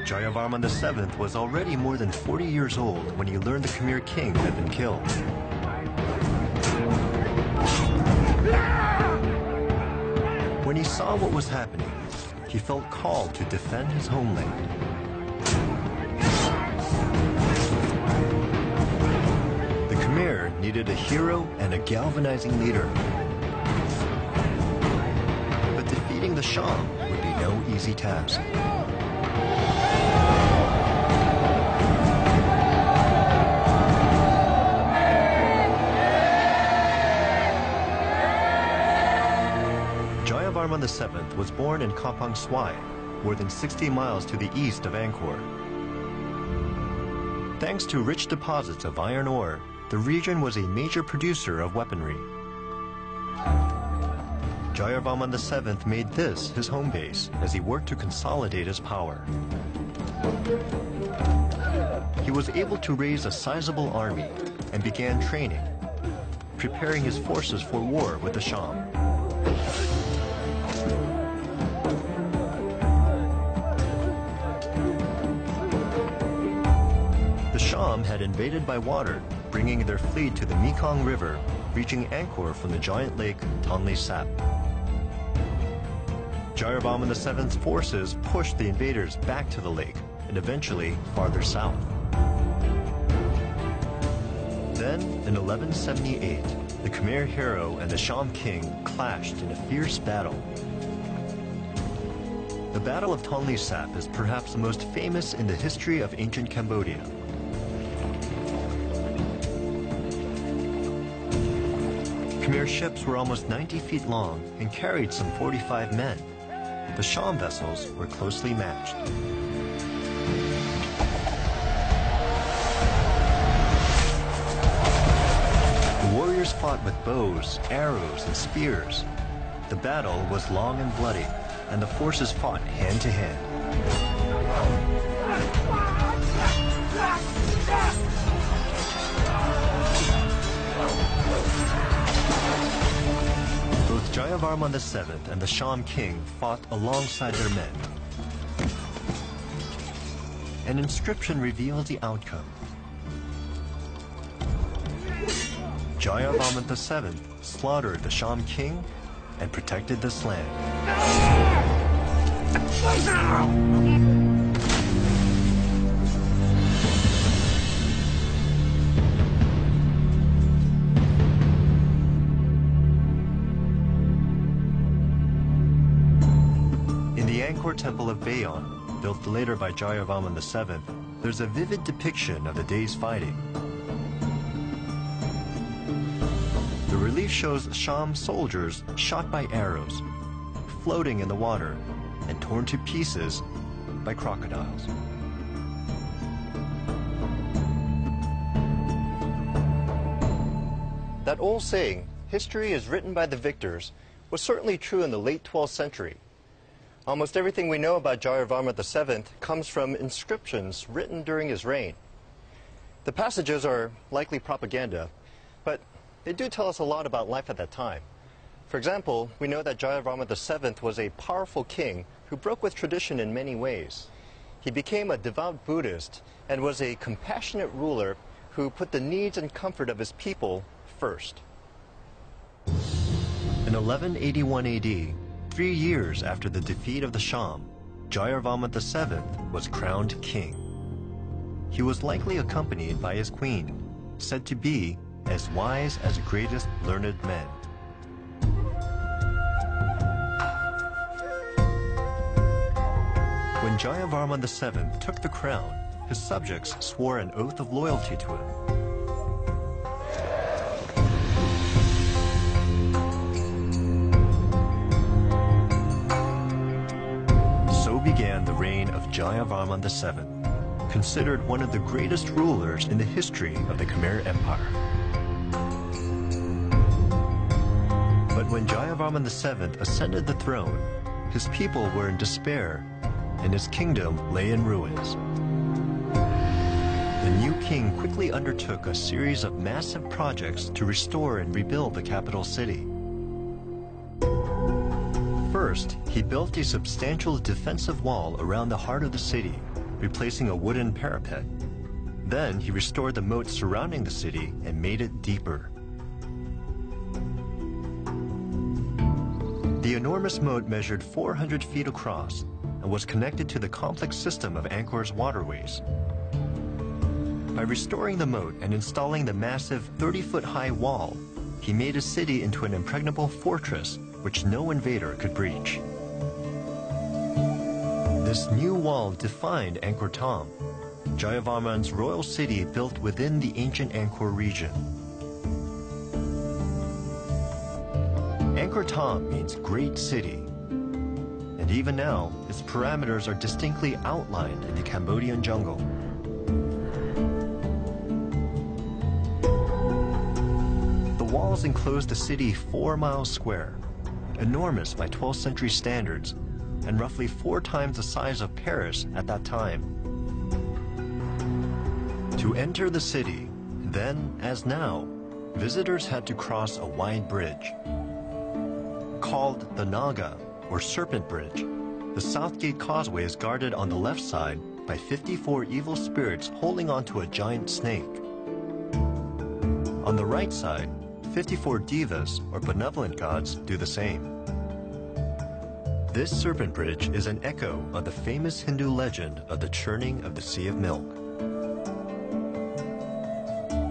Jayavarman VII was already more than 40 years old when he learned the Khmer king had been killed. When he saw what was happening, he felt called to defend his homeland. The Khmer needed a hero and a galvanizing leader. But defeating the Cham would be no easy task. Jayavarman VII was born in Kampong Swai, more than 60 miles to the east of Angkor. Thanks to rich deposits of iron ore, the region was a major producer of weaponry. Jayavarman VII made this his home base as he worked to consolidate his power. He was able to raise a sizable army and began training, preparing his forces for war with the Cham. The Cham had invaded by water, bringing their fleet to the Mekong River, reaching Angkor from the giant lake Tonle Sap. Jayavarman VII's forces pushed the invaders back to the lake and eventually farther south. Then, in 1178, the Khmer hero and the Cham king clashed in a fierce battle. The Battle of Tonle Sap is perhaps the most famous in the history of ancient Cambodia. Khmer ships were almost 90 feet long and carried some 45 men. The Sham vessels were closely matched. The warriors fought with bows, arrows, and spears. The battle was long and bloody, and the forces fought hand to hand. Both Jayavarman VII and the Sham king fought alongside their men. An inscription revealed the outcome. Jayavarman VII slaughtered the Sham king and protected this land. In the Angkor Temple of Bayon, built later by Jayavarman VII, there's a vivid depiction of the day's fighting. The relief shows Sham soldiers shot by arrows, floating in the water, and torn to pieces by crocodiles. That old saying, history is written by the victors, was certainly true in the late 12th century. Almost everything we know about Jayavarman VII comes from inscriptions written during his reign. The passages are likely propaganda, but they do tell us a lot about life at that time. For example, we know that Jayavarman VII was a powerful king who broke with tradition in many ways. He became a devout Buddhist and was a compassionate ruler who put the needs and comfort of his people first. In 1181 AD, 3 years after the defeat of the Sham, Jayavarman VII was crowned king. He was likely accompanied by his queen, said to be as wise as the greatest learned men. When Jayavarman VII took the crown, his subjects swore an oath of loyalty to him. So began the reign of Jayavarman VII, considered one of the greatest rulers in the history of the Khmer Empire. But when Jayavarman VII ascended the throne, his people were in despair, and his kingdom lay in ruins. The new king quickly undertook a series of massive projects to restore and rebuild the capital city. First, he built a substantial defensive wall around the heart of the city, replacing a wooden parapet. Then he restored the moat surrounding the city and made it deeper. The enormous moat measured 400 feet across and was connected to the complex system of Angkor's waterways. By restoring the moat and installing the massive 30-foot-high wall, he made his city into an impregnable fortress which no invader could breach. This new wall defined Angkor Thom, Jayavarman's royal city built within the ancient Angkor region. Angkor Thom means great city, and even now, its parameters are distinctly outlined in the Cambodian jungle. The walls enclose the city 4 miles square, enormous by 12th century standards, and roughly 4 times the size of Paris at that time. To enter the city, then as now, visitors had to cross a wide bridge. Called the Naga, or Serpent Bridge, the South Gate Causeway is guarded on the left side by 54 evil spirits holding onto a giant snake. On the right side, 54 devas, or benevolent gods, do the same. This Serpent Bridge is an echo of the famous Hindu legend of the churning of the Sea of Milk.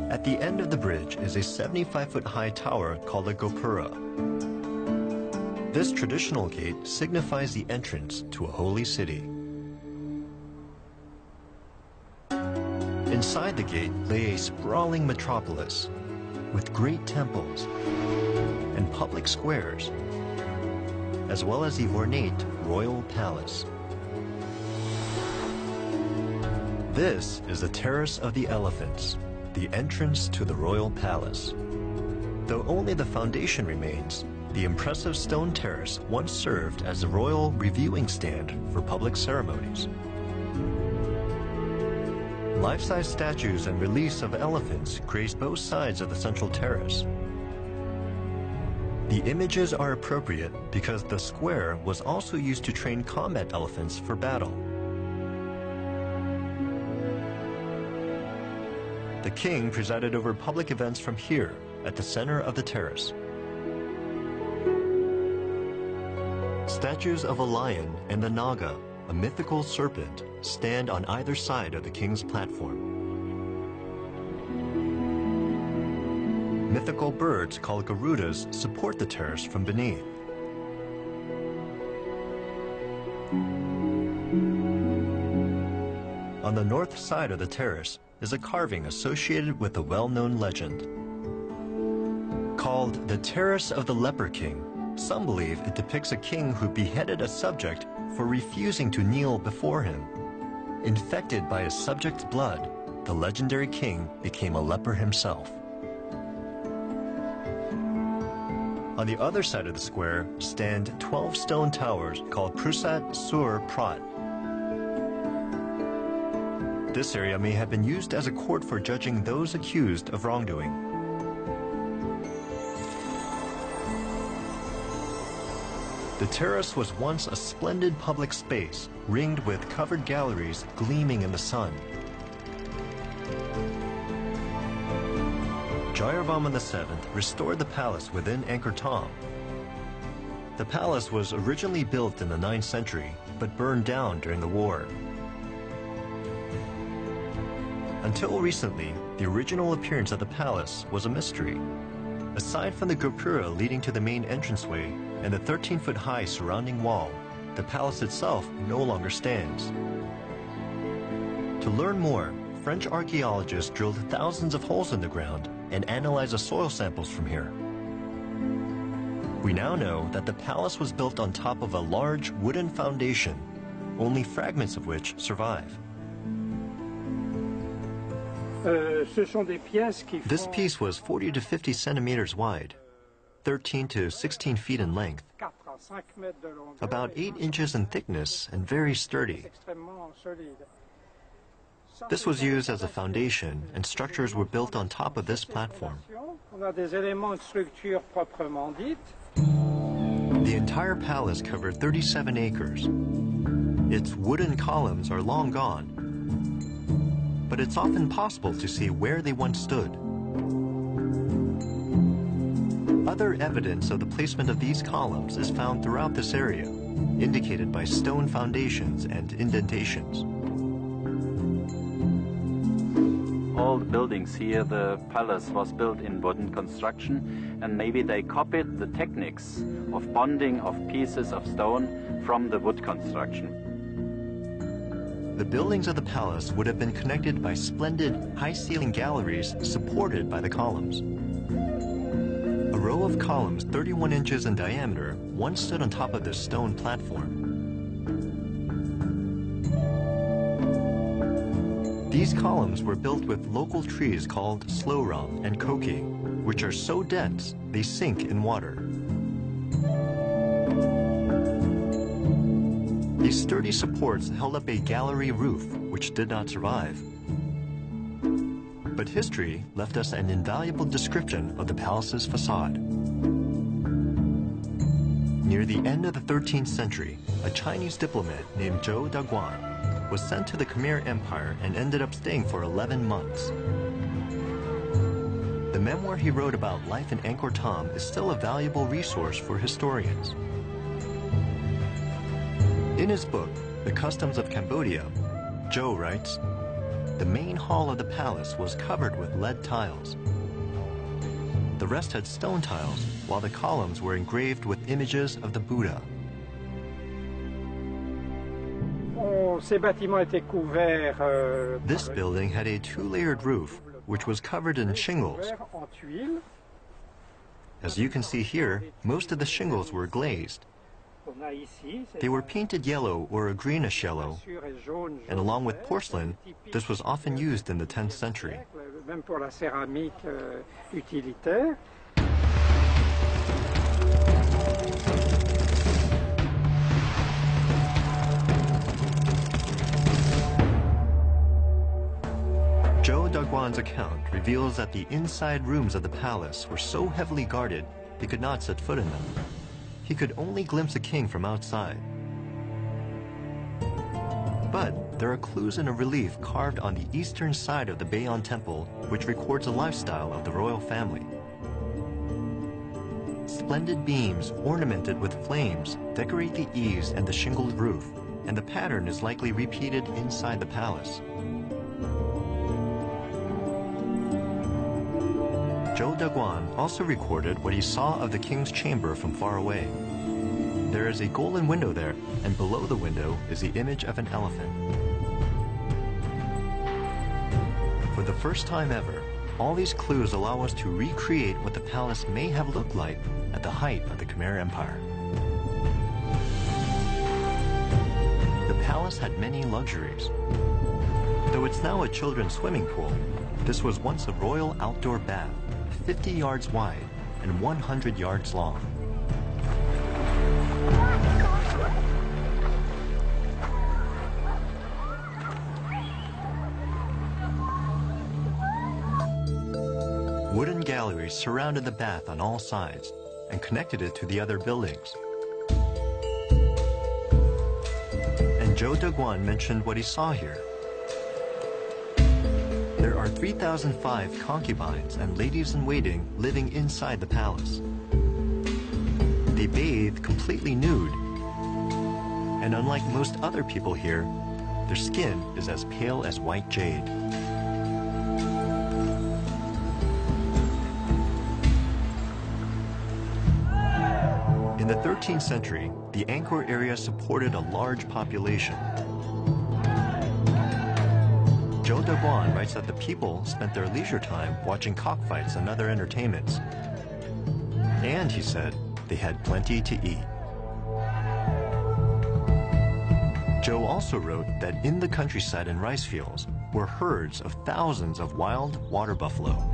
At the end of the bridge is a 75-foot-high tower called a Gopura. This traditional gate signifies the entrance to a holy city. Inside the gate lay a sprawling metropolis with great temples and public squares, as well as the ornate royal palace. This is the Terrace of the Elephants, the entrance to the royal palace. Though only the foundation remains, the impressive stone terrace once served as the royal reviewing stand for public ceremonies. Life-size statues and reliefs of elephants grace both sides of the central terrace. The images are appropriate because the square was also used to train combat elephants for battle. The king presided over public events from here, at the center of the terrace. Statues of a lion and the naga, a mythical serpent, stand on either side of the king's platform. Mythical birds called garudas support the terrace from beneath. On the north side of the terrace is a carving associated with a well-known legend. Called the Terrace of the Leper King, some believe it depicts a king who beheaded a subject for refusing to kneel before him. Infected by his subject's blood, the legendary king became a leper himself. On the other side of the square stand 12 stone towers called Prusat Sur Prat. This area may have been used as a court for judging those accused of wrongdoing. The terrace was once a splendid public space, ringed with covered galleries gleaming in the sun. Jayavarman VII restored the palace within Angkor Thom. The palace was originally built in the 9th century, but burned down during the war. Until recently, the original appearance of the palace was a mystery. Aside from the gopura leading to the main entranceway and the 13-foot-high surrounding wall, the palace itself no longer stands. To learn more, French archaeologists drilled thousands of holes in the ground and analyzed the soil samples from here. We now know that the palace was built on top of a large wooden foundation, only fragments of which survive. This piece was 40 to 50 centimeters wide, 13 to 16 feet in length, about 8 inches in thickness, and very sturdy. This was used as a foundation, and structures were built on top of this platform. The entire palace covered 37 acres. Its wooden columns are long gone, but it's often possible to see where they once stood. Other evidence of the placement of these columns is found throughout this area, indicated by stone foundations and indentations. All the buildings here, the palace was built in wooden construction, and maybe they copied the techniques of bonding of pieces of stone from the wood construction. The buildings of the palace would have been connected by splendid high-ceiling galleries supported by the columns. A row of columns 31 inches in diameter once stood on top of this stone platform. These columns were built with local trees called sloram and koki, which are so dense they sink in water. These sturdy supports held up a gallery roof, which did not survive. But history left us an invaluable description of the palace's facade. Near the end of the 13th century, a Chinese diplomat named Zhou Daguan was sent to the Khmer Empire and ended up staying for 11 months. The memoir he wrote about life in Angkor Thom is still a valuable resource for historians. In his book, The Customs of Cambodia, Zhou writes, "The main hall of the palace was covered with lead tiles. the rest had stone tiles, while the columns were engraved with images of the Buddha. This building had a two-layered roof, which was covered in shingles. As you can see here, most of the shingles were glazed. They were painted yellow or a greenish yellow, and along with porcelain, this was often used in the 10th century. Zhou Daguan's account reveals that the inside rooms of the palace were so heavily guarded he could not set foot in them. He could only glimpse a king from outside. But there are clues in a relief carved on the eastern side of the Bayon Temple which records the lifestyle of the royal family. Splendid beams ornamented with flames decorate the eaves and the shingled roof, and the pattern is likely repeated inside the palace. Zhou Daguan also recorded what he saw of the king's chamber from far away. There is a golden window there, and below the window is the image of an elephant. For the first time ever, all these clues allow us to recreate what the palace may have looked like at the height of the Khmer Empire. The palace had many luxuries. Though it's now a children's swimming pool, this was once a royal outdoor bath, 50 yards wide and 100 yards long. Wooden galleries surrounded the bath on all sides and connected it to the other buildings. And Zhou Daguan mentioned what he saw here. There are 3,005 concubines and ladies-in-waiting living inside the palace. They bathe completely nude, and unlike most other people here, their skin is as pale as white jade. In the 13th century, the Angkor area supported a large population. Zhou Daguan writes that the people spent their leisure time watching cockfights and other entertainments. And, he said, they had plenty to eat. Zhou also wrote that in the countryside and rice fields were herds of thousands of wild water buffalo.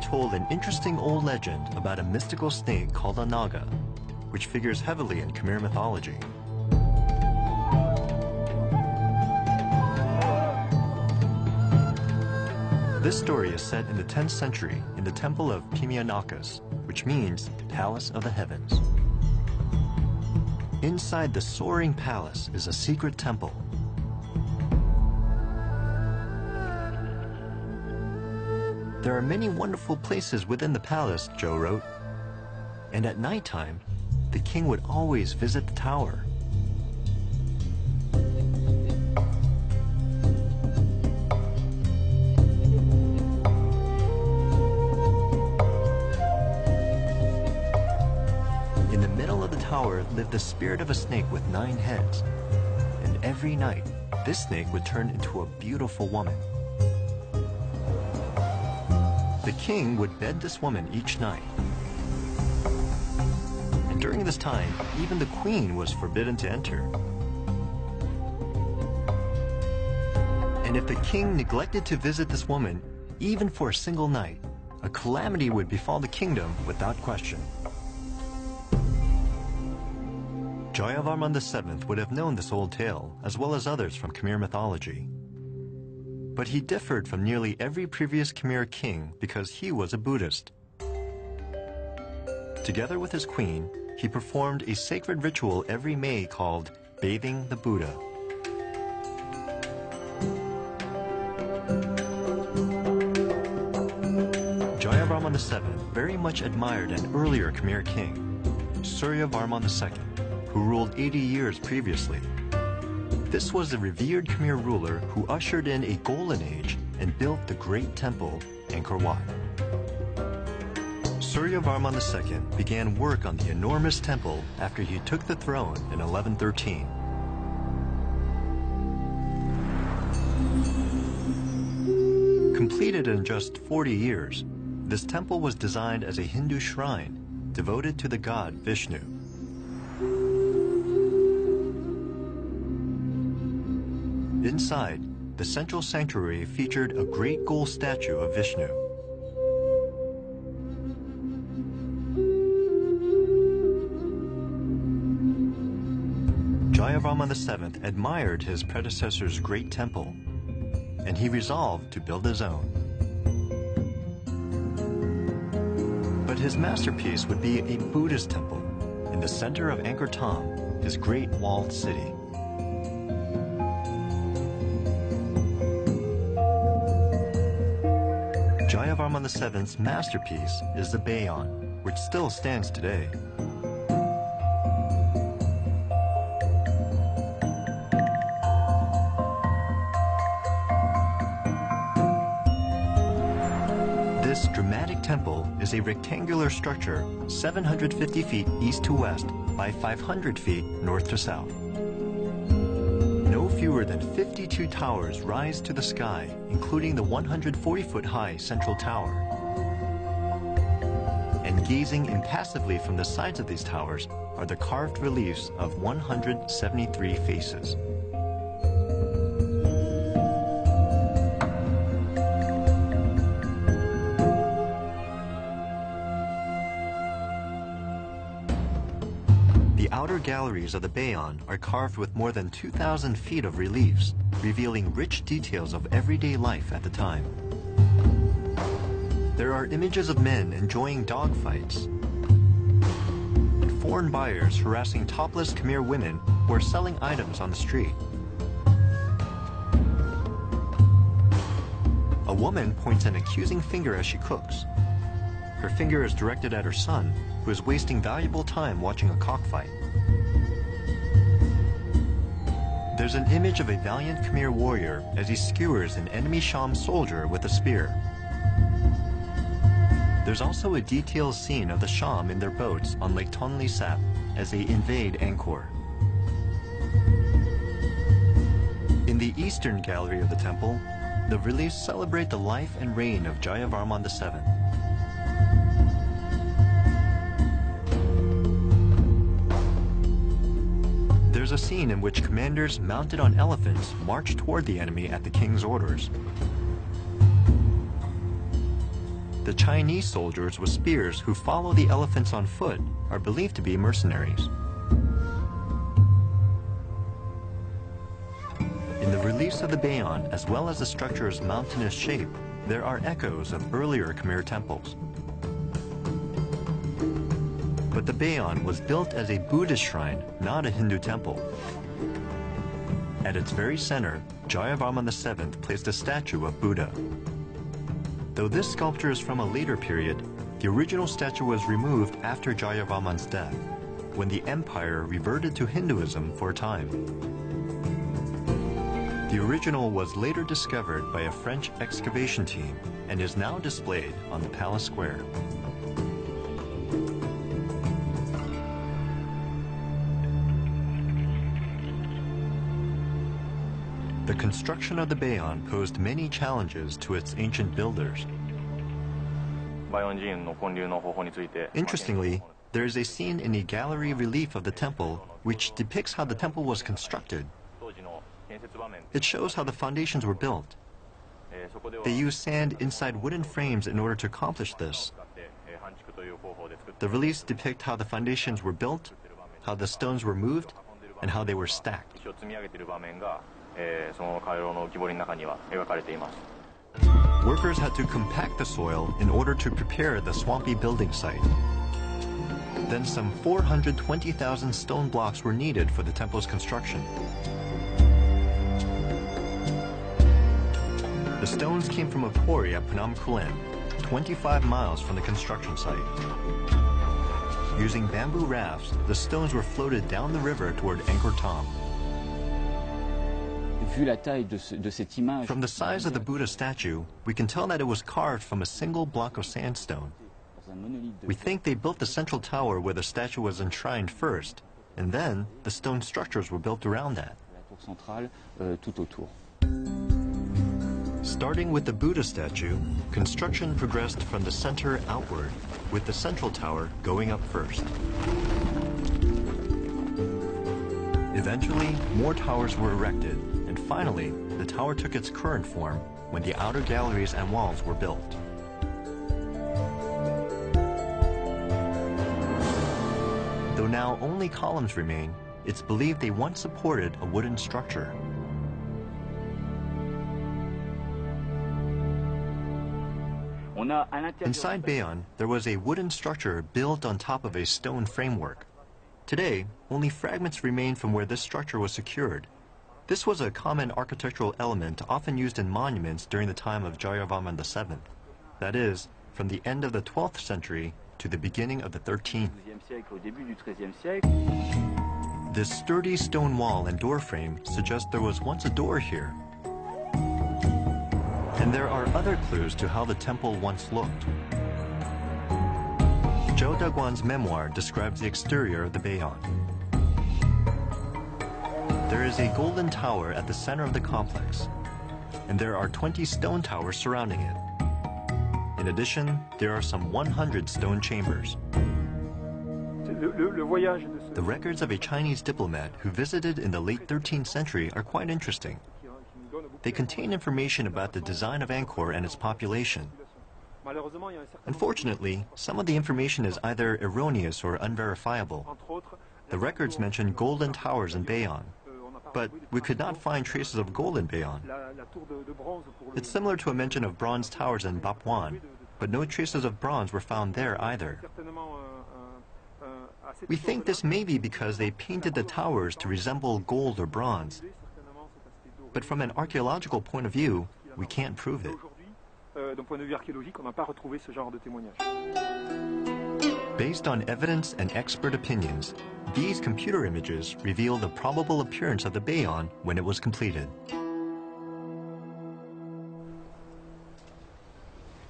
Told an interesting old legend about a mystical snake called a naga, which figures heavily in Khmer mythology. This story is set in the 10th century in the temple of Pimianakas, which means Palace of the Heavens. Inside the soaring palace is a secret temple. There are many wonderful places within the palace, Zhou wrote, and at nighttime, the king would always visit the tower. In the middle of the tower lived the spirit of a snake with 9 heads, and every night, this snake would turn into a beautiful woman. The king would bed this woman each night. And during this time, even the queen was forbidden to enter. And if the king neglected to visit this woman, even for a single night, a calamity would befall the kingdom without question. Jayavarman VII would have known this old tale, as well as others from Khmer mythology. But he differed from nearly every previous Khmer king because he was a Buddhist. Together with his queen, he performed a sacred ritual every May called Bathing the Buddha. very much admired an earlier Khmer king, Surya Varman II, who ruled 80 years previously. This was the revered Khmer ruler who ushered in a golden age and built the great temple, Angkor Wat. Surya Varman II began work on the enormous temple after he took the throne in 1113. Completed in just 40 years, this temple was designed as a Hindu shrine devoted to the god Vishnu. Inside, the central sanctuary featured a great gold statue of Vishnu. Jayavarman VII admired his predecessor's great temple, and he resolved to build his own. But his masterpiece would be a Buddhist temple in the center of Angkor Thom, his great walled city. Jayavarman VII's masterpiece is the Bayon, which still stands today. This dramatic temple is a rectangular structure 750 feet east to west by 500 feet north to south. No fewer than 52 towers rise to the sky, including the 140-foot-high central tower. And gazing impassively from the sides of these towers are the carved reliefs of 173 faces. The outer galleries of the Bayon are carved with more than 2,000 feet of reliefs, revealing rich details of everyday life at the time. There are images of men enjoying dogfights, and foreign buyers harassing topless Khmer women who are selling items on the street. A woman points an accusing finger as she cooks. Her finger is directed at her son, who is wasting valuable time watching a cockfight. There's an image of a valiant Khmer warrior as he skewers an enemy Sham soldier with a spear. There's also a detailed scene of the Sham in their boats on Lake Tonle Sap as they invade Angkor. In the eastern gallery of the temple, the reliefs celebrate the life and reign of Jayavarman VII. There's a scene in which commanders mounted on elephants march toward the enemy at the king's orders. The Chinese soldiers with spears who follow the elephants on foot are believed to be mercenaries. In the reliefs of the Bayon, as well as the structure's mountainous shape, there are echoes of earlier Khmer temples. But the Bayon was built as a Buddhist shrine, not a Hindu temple. At its very center, Jayavarman VII placed a statue of Buddha. Though this sculpture is from a later period, the original statue was removed after Jayavarman's death, when the empire reverted to Hinduism for a time. The original was later discovered by a French excavation team and is now displayed on the Palace Square. The construction of the Bayon posed many challenges to its ancient builders. Interestingly, there is a scene in a gallery relief of the temple which depicts how the temple was constructed. It shows how the foundations were built. They used sand inside wooden frames in order to accomplish this. The reliefs depict how the foundations were built, how the stones were moved, and how they were stacked. Workers had to compact the soil in order to prepare the swampy building site. Then some 420,000 stone blocks were needed for the temple's construction. The stones came from a quarry at Phnom Kulen, 25 miles from the construction site. Using bamboo rafts, the stones were floated down the river toward Angkor Thom. From the size of the Buddha statue, we can tell that it was carved from a single block of sandstone. We think they built the central tower where the statue was enshrined first, and then the stone structures were built around that. Starting with the Buddha statue, construction progressed from the center outward, with the central tower going up first. Eventually, more towers were erected, and finally, the tower took its current form when the outer galleries and walls were built. Though now only columns remain, it's believed they once supported a wooden structure. Inside Bayon, there was a wooden structure built on top of a stone framework. Today, only fragments remain from where this structure was secured. This was a common architectural element often used in monuments during the time of Jayavarman VII. That is, from the end of the 12th century to the beginning of the 13th. This sturdy stone wall and door frame suggests there was once a door here. And there are other clues to how the temple once looked. Zhou Daguan's memoir describes the exterior of the Bayon. There is a golden tower at the center of the complex, and there are 20 stone towers surrounding it. In addition, there are some 100 stone chambers. The records of a Chinese diplomat who visited in the late 13th century are quite interesting. They contain information about the design of Angkor and its population. Unfortunately, some of the information is either erroneous or unverifiable. The records mention golden towers in Bayon, but we could not find traces of gold in Bayon. It's similar to a mention of bronze towers in Bapwan, but no traces of bronze were found there either. We think this may be because they painted the towers to resemble gold or bronze. But from an archaeological point of view, we can't prove it. Based on evidence and expert opinions, these computer images reveal the probable appearance of the Bayon when it was completed.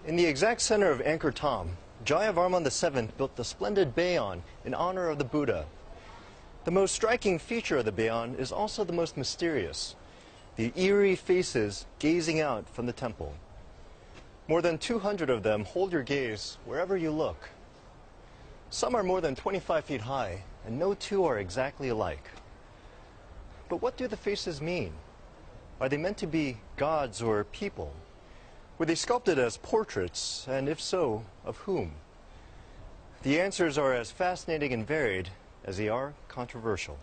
In the exact center of Angkor Thom, Jayavarman VII built the splendid Bayon in honor of the Buddha. The most striking feature of the Bayon is also the most mysterious: the eerie faces gazing out from the temple. More than 200 of them hold your gaze wherever you look. Some are more than 25 feet high, and no two are exactly alike. But what do the faces mean? Are they meant to be gods or people? Were they sculpted as portraits, and if so, of whom? The answers are as fascinating and varied as they are controversial.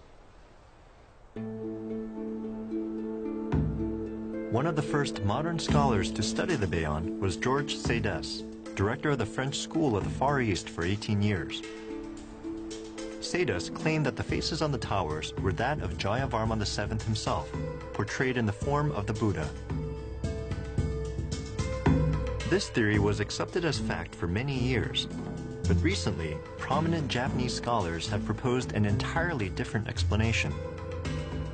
One of the first modern scholars to study the Bayon was Georges Seydes, director of the French School of the Far East for 18 years. Seydes claimed that the faces on the towers were that of Jayavarman VII himself, portrayed in the form of the Buddha. This theory was accepted as fact for many years, but recently, prominent Japanese scholars have proposed an entirely different explanation.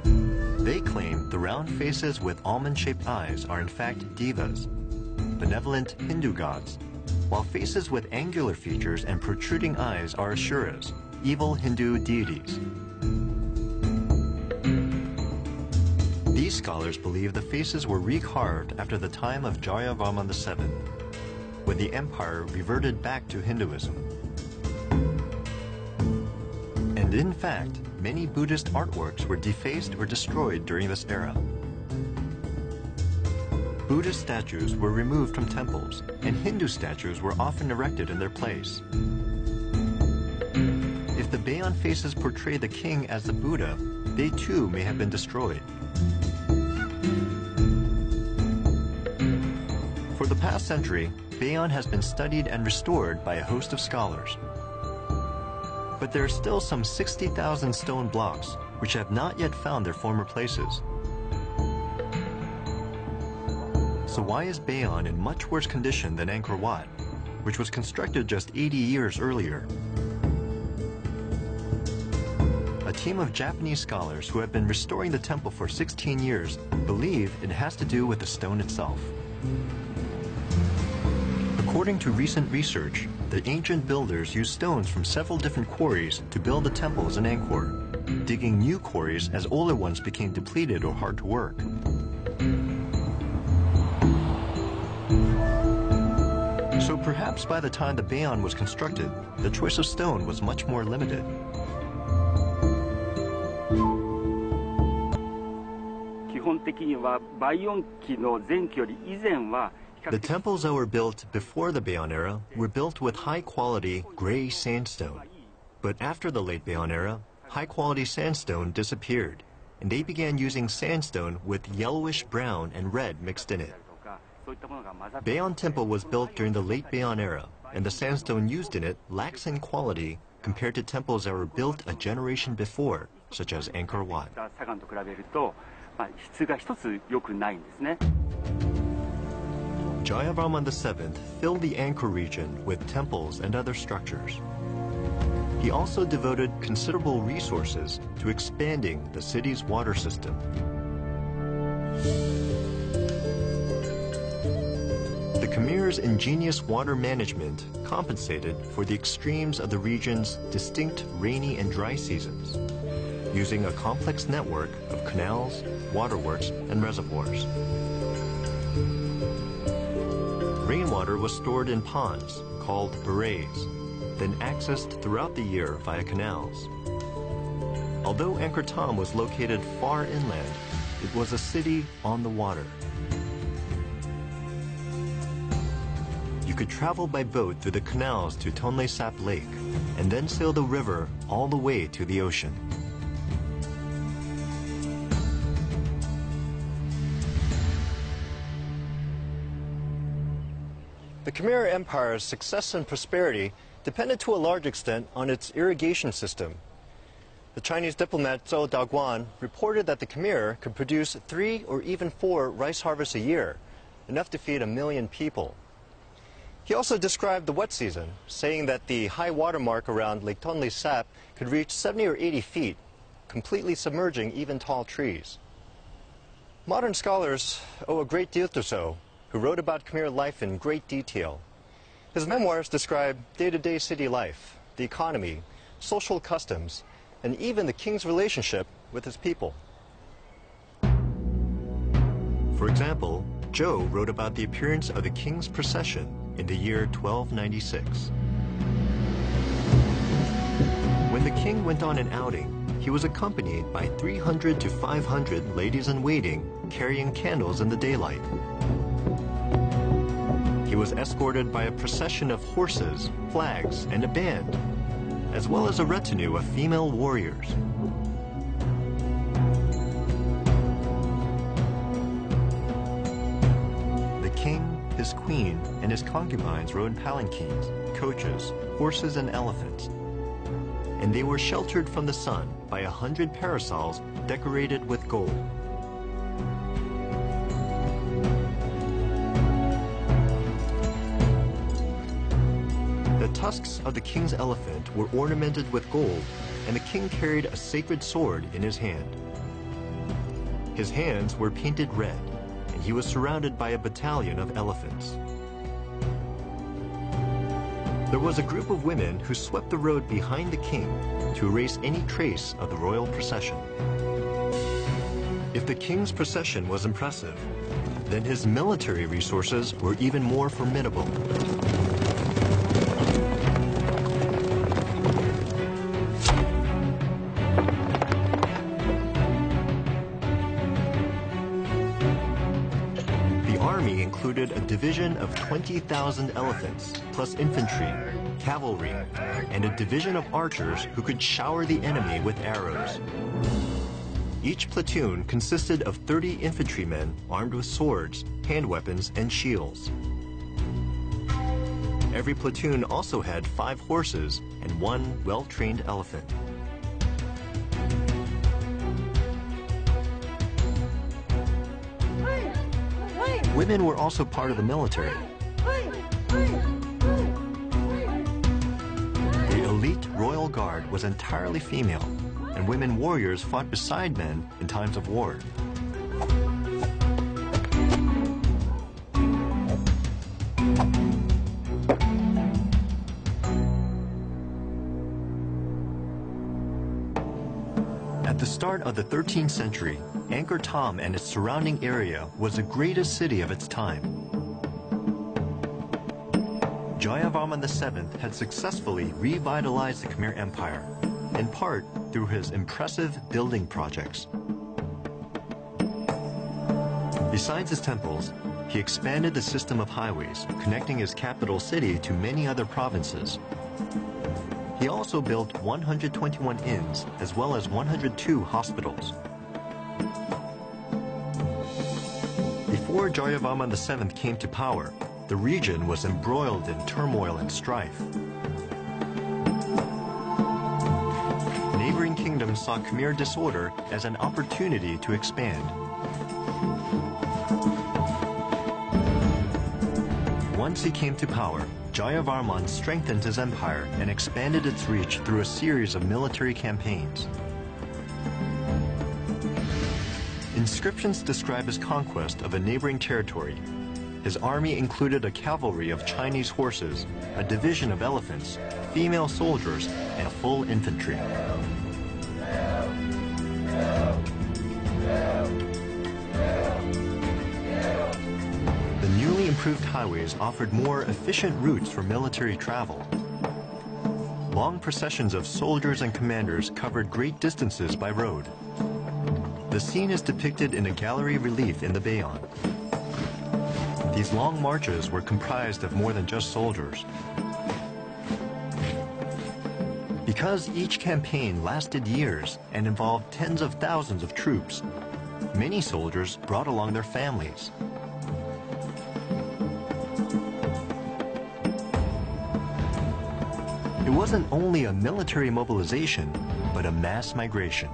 They claim the round faces with almond-shaped eyes are in fact devas, benevolent Hindu gods, while faces with angular features and protruding eyes are asuras, evil Hindu deities. These scholars believe the faces were recarved after the time of Jayavarman VII, when the empire reverted back to Hinduism. And in fact, many Buddhist artworks were defaced or destroyed during this era. Buddhist statues were removed from temples, and Hindu statues were often erected in their place. If the Bayon faces portray the king as the Buddha, they too may have been destroyed. For the past century, Bayon has been studied and restored by a host of scholars. But there are still some 60,000 stone blocks which have not yet found their former places. So why is Bayon in much worse condition than Angkor Wat? which was constructed just 80 years earlier. A team of Japanese scholars who have been restoring the temple for 16 years believe it has to do with the stone itself. According to recent research, the ancient builders used stones from several different quarries to build the temples in Angkor, digging new quarries as older ones became depleted or hard to work. So perhaps by the time the Bayon was constructed, the choice of stone was much more limited. The temples that were built before the Bayon era were built with high-quality gray sandstone. But after the late Bayon era, high-quality sandstone disappeared, and they began using sandstone with yellowish brown and red mixed in it. Bayon Temple was built during the late Bayon era, and the sandstone used in it lacks in quality compared to temples that were built a generation before, such as Angkor Wat. Jayavarman VII filled the Angkor region with temples and other structures. He also devoted considerable resources to expanding the city's water system. The Khmer's ingenious water management compensated for the extremes of the region's distinct rainy and dry seasons, using a complex network of canals, waterworks, and reservoirs. Rainwater was stored in ponds, called barrays, then accessed throughout the year via canals. Although Angkor Thom was located far inland, it was a city on the water. You could travel by boat through the canals to Tonle Sap Lake, and then sail the river all the way to the ocean. The Khmer Empire's success and prosperity depended to a large extent on its irrigation system. The Chinese diplomat Zhou Daguan reported that the Khmer could produce 3 or even 4 rice harvests a year, enough to feed 1 million people. He also described the wet season, saying that the high water mark around Lake Tonle Sap could reach 70 or 80 feet, completely submerging even tall trees. Modern scholars owe a great deal to Zhou, who wrote about Khmer life in great detail. His memoirs describe day-to-day city life, the economy, social customs, and even the king's relationship with his people. For example, Zhou wrote about the appearance of the king's procession in the year 1296. When the king went on an outing, he was accompanied by 300 to 500 ladies-in-waiting carrying candles in the daylight. He was escorted by a procession of horses, flags, and a band, as well as a retinue of female warriors. The king, his queen, and his concubines rode palanquins, coaches, horses, and elephants, and they were sheltered from the sun by 100 parasols decorated with gold. The tusks of the king's elephant were ornamented with gold, and the king carried a sacred sword in his hand. His hands were painted red, and he was surrounded by a battalion of elephants. There was a group of women who swept the road behind the king to erase any trace of the royal procession. If the king's procession was impressive, then his military resources were even more formidable. Included a division of 20,000 elephants, plus infantry, cavalry, and a division of archers who could shower the enemy with arrows. Each platoon consisted of 30 infantrymen armed with swords, hand weapons, and shields. Every platoon also had 5 horses and 1 well-trained elephant. Women were also part of the military. elite royal guard was entirely female, and women warriors fought beside men in times of war. At the start of the 13th century, Angkor Thom and its surrounding area was the greatest city of its time. Jayavarman VII had successfully revitalized the Khmer Empire, in part through his impressive building projects. Besides his temples, he expanded the system of highways, connecting his capital city to many other provinces. He also built 121 inns, as well as 102 hospitals. Before Jayavarman VII came to power, the region was embroiled in turmoil and strife. Neighboring kingdoms saw Khmer disorder as an opportunity to expand. Once he came to power, Jayavarman strengthened his empire and expanded its reach through a series of military campaigns. Inscriptions describe his conquest of a neighboring territory. His army included a cavalry of Chinese horses, a division of elephants, female soldiers, and full infantry. The newly improved highways offered more efficient routes for military travel. Long processions of soldiers and commanders covered great distances by road. The scene is depicted in a gallery relief in the Bayon. These long marches were comprised of more than just soldiers. Because each campaign lasted years and involved tens of thousands of troops, many soldiers brought along their families. It wasn't only a military mobilization, but a mass migration.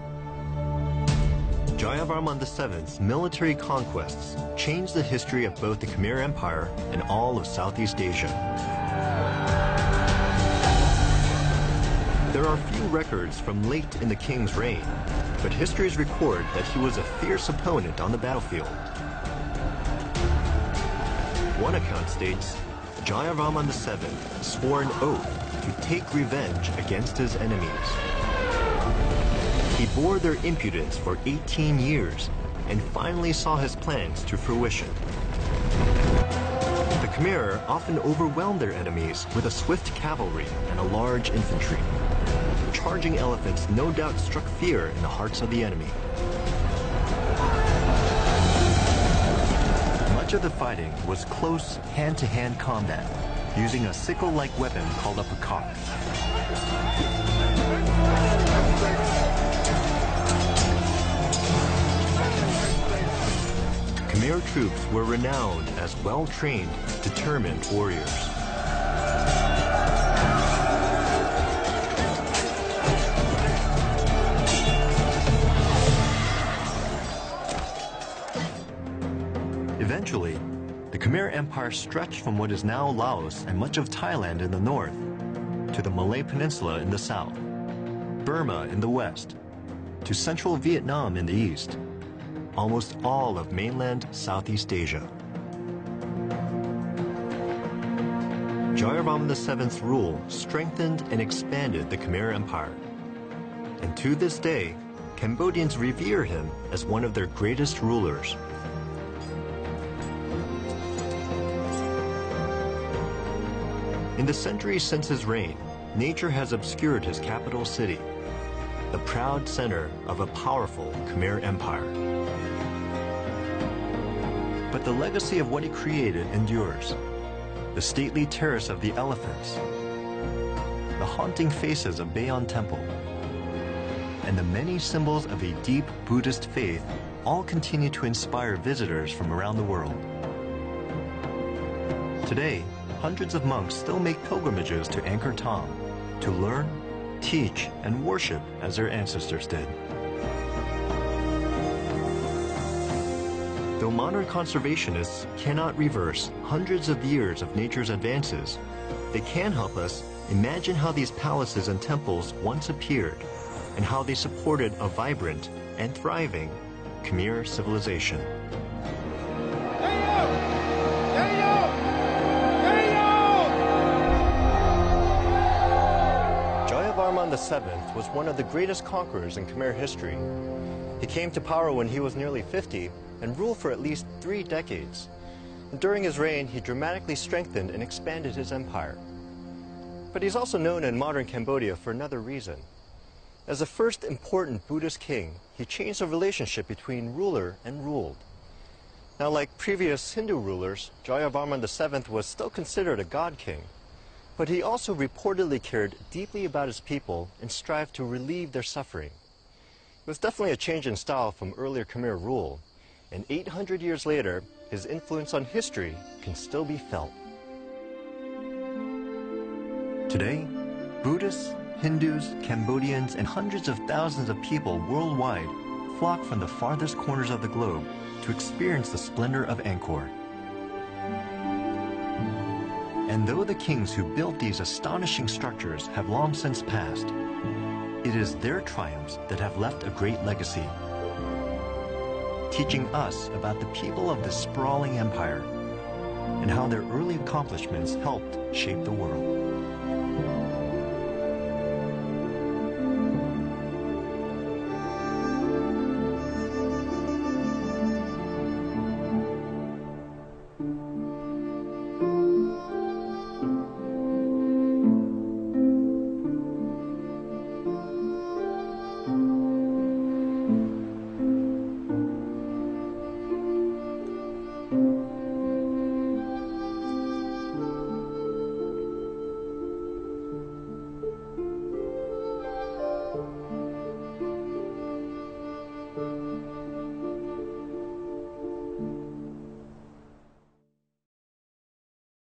Jayavarman VII's military conquests changed the history of both the Khmer Empire and all of Southeast Asia. There are few records from late in the king's reign, but histories record that he was a fierce opponent on the battlefield. One account states, Jayavarman VII swore an oath to take revenge against his enemies. He bore their impudence for 18 years and finally saw his plans to fruition. The Khmer often overwhelmed their enemies with a swift cavalry and a large infantry. Charging elephants no doubt struck fear in the hearts of the enemy. Much of the fighting was close hand-to-hand combat, using a sickle-like weapon called a pakak. Khmer troops were renowned as well-trained, determined warriors. Eventually, the Khmer Empire stretched from what is now Laos and much of Thailand in the north, to the Malay Peninsula in the south, Burma in the west, to central Vietnam in the east, almost all of mainland Southeast Asia. Jayavarman VII's rule strengthened and expanded the Khmer Empire. And to this day, Cambodians revere him as one of their greatest rulers. In the centuries since his reign, nature has obscured his capital city, the proud center of a powerful Khmer Empire. But the legacy of what he created endures. The stately terrace of the elephants, the haunting faces of Bayon Temple, and the many symbols of a deep Buddhist faith all continue to inspire visitors from around the world. Today, hundreds of monks still make pilgrimages to Angkor Thom to learn, teach, and worship as their ancestors did. Though modern conservationists cannot reverse hundreds of years of nature's advances, they can help us Imagine how these palaces and temples once appeared and how they supported a vibrant and thriving Khmer civilization. Jayavarman VII was one of the greatest conquerors in Khmer history. He came to power when he was nearly 50 and ruled for at least 3 decades. During his reign, he dramatically strengthened and expanded his empire. But he's also known in modern Cambodia for another reason. As the first important Buddhist king, he changed the relationship between ruler and ruled. Now, like previous Hindu rulers, Jayavarman VII was still considered a god king, but he also reportedly cared deeply about his people and strived to relieve their suffering. It was definitely a change in style from earlier Khmer rule, and 800 years later, his influence on history can still be felt. Today, Buddhists, Hindus, Cambodians, and hundreds of thousands of people worldwide flock from the farthest corners of the globe to experience the splendor of Angkor. And though the kings who built these astonishing structures have long since passed, it is their triumphs that have left a great legacy, teaching us about the people of this sprawling empire and how their early accomplishments helped shape the world.